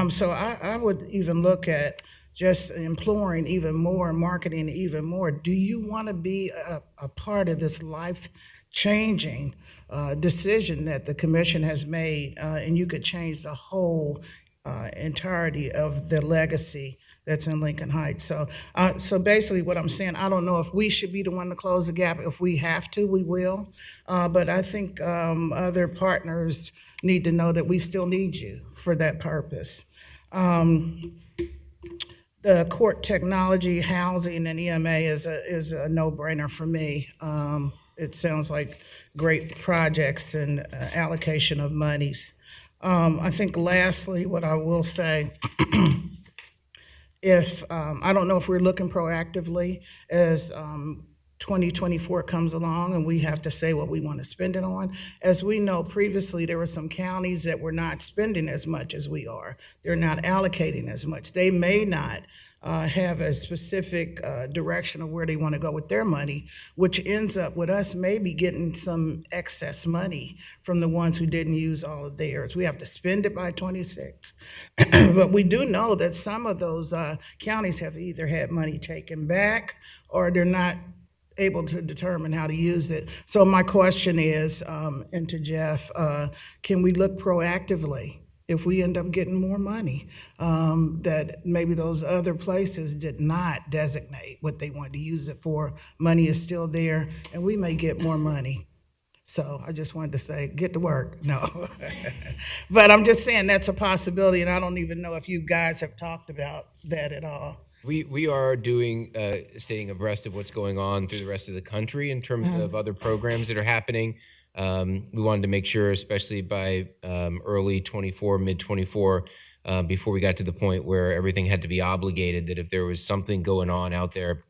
So I would even look at just imploring even more, marketing even more. Do you want to be a part of this life-changing decision that the commission has made, and you could change the whole entirety of the legacy that's in Lincoln Heights? So basically what I'm saying, I don't know if we should be the one to close the gap. If we have to, we will. But I think other partners need to know that we still need you for that purpose. The court technology, housing, and EMA is a no-brainer for me. It sounds like great projects and allocation of monies. I think lastly, what I will say, if I don't know if we're looking proactively as 2024 comes along and we have to say what we want to spend it on. As we know, previously there were some counties that were not spending as much as we are. They're not allocating as much. They may not have a specific direction of where they want to go with their money, which ends up with us maybe getting some excess money from the ones who didn't use all of theirs. We have to spend it by 26. But we do know that some of those counties have either had money taken back or they're not able to determine how to use it. So my question is, and to Jeff, can we look proactively if we end up getting more money, that maybe those other places did not designate what they wanted to use it for? Money is still there, and we may get more money. So I just wanted to say, get to work. No. But I'm just saying that's a possibility, and I don't even know if you guys have talked about that at all. We are doing, staying abreast of what's going on through the rest of the country in terms of other programs that are happening. We wanted to make sure, especially by early 24, mid 24, before we got to the point where everything had to be obligated, that if there was something going on out there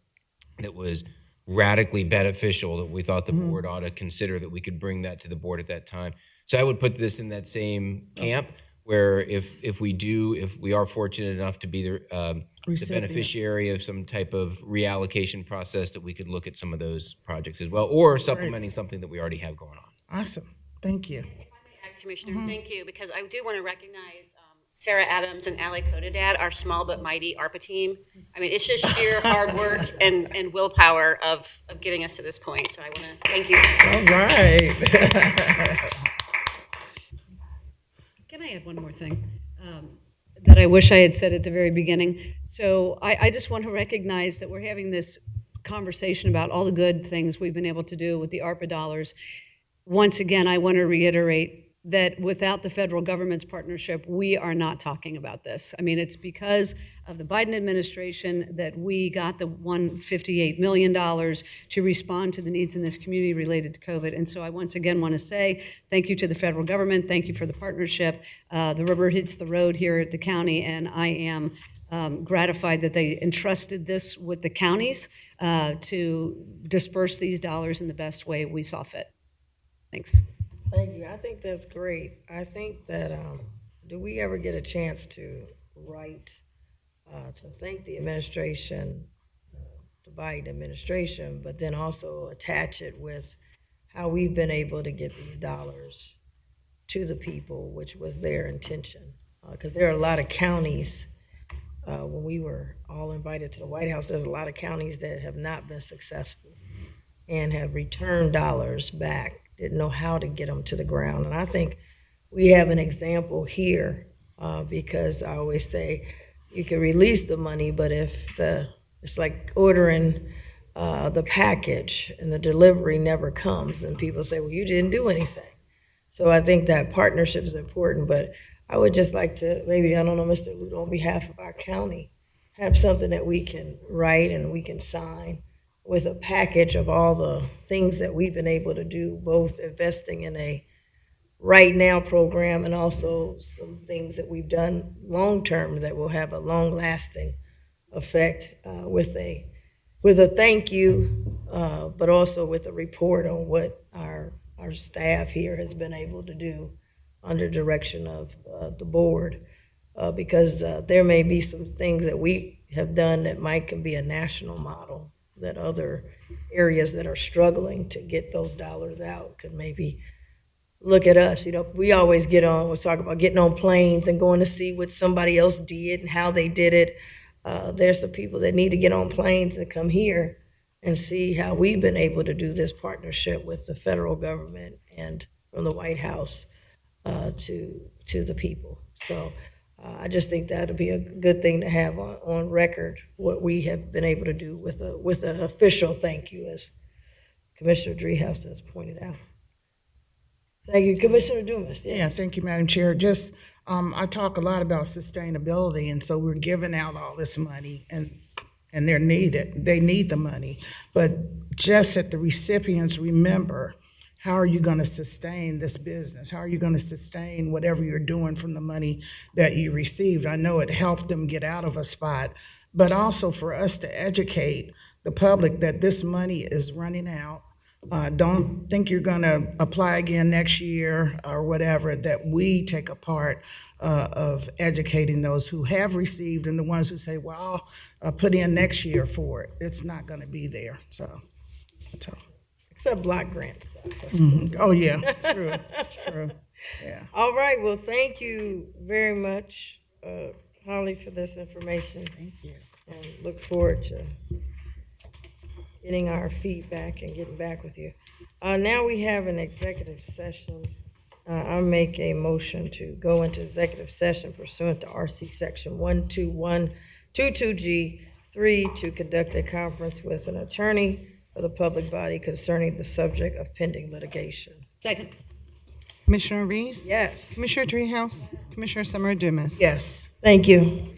that was radically beneficial, that we thought the board ought to consider, that we could bring that to the board at that time. So I would put this in that same camp, where if we are fortunate enough to be the beneficiary of some type of reallocation process, that we could look at some of those projects as well, or supplementing something that we already have going on. Awesome. Thank you. Commissioner, thank you, because I do want to recognize Sarah Adams and Ali Kodadad, our small but mighty ARPA team. I mean, it's just sheer hard work and willpower of getting us to this point. So I want to thank you. All right. Can I add one more thing that I wish I had said at the very beginning? So I just want to recognize that we're having this conversation about all the good things we've been able to do with the ARPA dollars. Once again, I want to reiterate that without the federal government's partnership, we are not talking about this. I mean, it's because of the Biden administration that we got the $158 million to respond to the needs in this community related to COVID. And so I once again want to say thank you to the federal government. Thank you for the partnership. The rubber hits the road here at the county, and I am gratified that they entrusted this with the counties to disperse these dollars in the best way we saw fit. Thanks. Thank you. I think that's great. I think that, do we ever get a chance to write, to thank the administration, the Biden administration, but then also attach it with how we've been able to get these dollars to the people, which was their intention. Because there are a lot of counties, when we were all invited to the White House, there's a lot of counties that have not been successful and have returned dollars back, didn't know how to get them to the ground. And I think we have an example here, because I always say you can release the money, but if it's like ordering the package and the delivery never comes, and people say, well, you didn't do anything. So I think that partnership is important, but I would just like to maybe, I don't know, Mr. Ludo, on behalf of our county, have something that we can write and we can sign with a package of all the things that we've been able to do, both investing in a right now program and also some things that we've done long-term that will have a long-lasting effect, with a thank you, but also with a report on what our staff here has been able to do under direction of the board. because there may be some things that we have done that can be a national model, that other areas that are struggling to get those dollars out could maybe look at us. You know, we always let's talk about getting on planes and going to see what somebody else did and how they did it. There's some people that need to get on planes and come here and see how we've been able to do this partnership with the federal government and from the White House to the people. So I just think that'd be a good thing to have on record, what we have been able to do with an official thank you, as Commissioner Driehaus has pointed out. Thank you, Commissioner Dumas. Yeah, thank you, Madam Chair. Just, I talk a lot about sustainability, and so we're giving out all this money, and they're needed. They need the money. But just that the recipients remember, how are you going to sustain this business? How are you going to sustain whatever you're doing from the money that you received? I know it helped them get out of a spot, but also for us to educate the public that this money is running out. Don't think you're going to apply again next year or whatever, that we take a part of educating those who have received and the ones who say, well, I'll put in next year for it. It's not going to be there. So that's all. Except block grant stuff. Oh, yeah, true, true, yeah. All right, well, thank you very much, Holly, for this information. Thank you. And look forward to getting our feedback and getting back with you. Now we have an executive session. I'll make a motion to go into executive session pursuant to RC Section 12122G3 to conduct a conference with an attorney for the public body concerning the subject of pending litigation. Second. Commissioner Reese? Yes, Commissioner Driehaus? Commissioner Summer Dumas? Yes. thank you.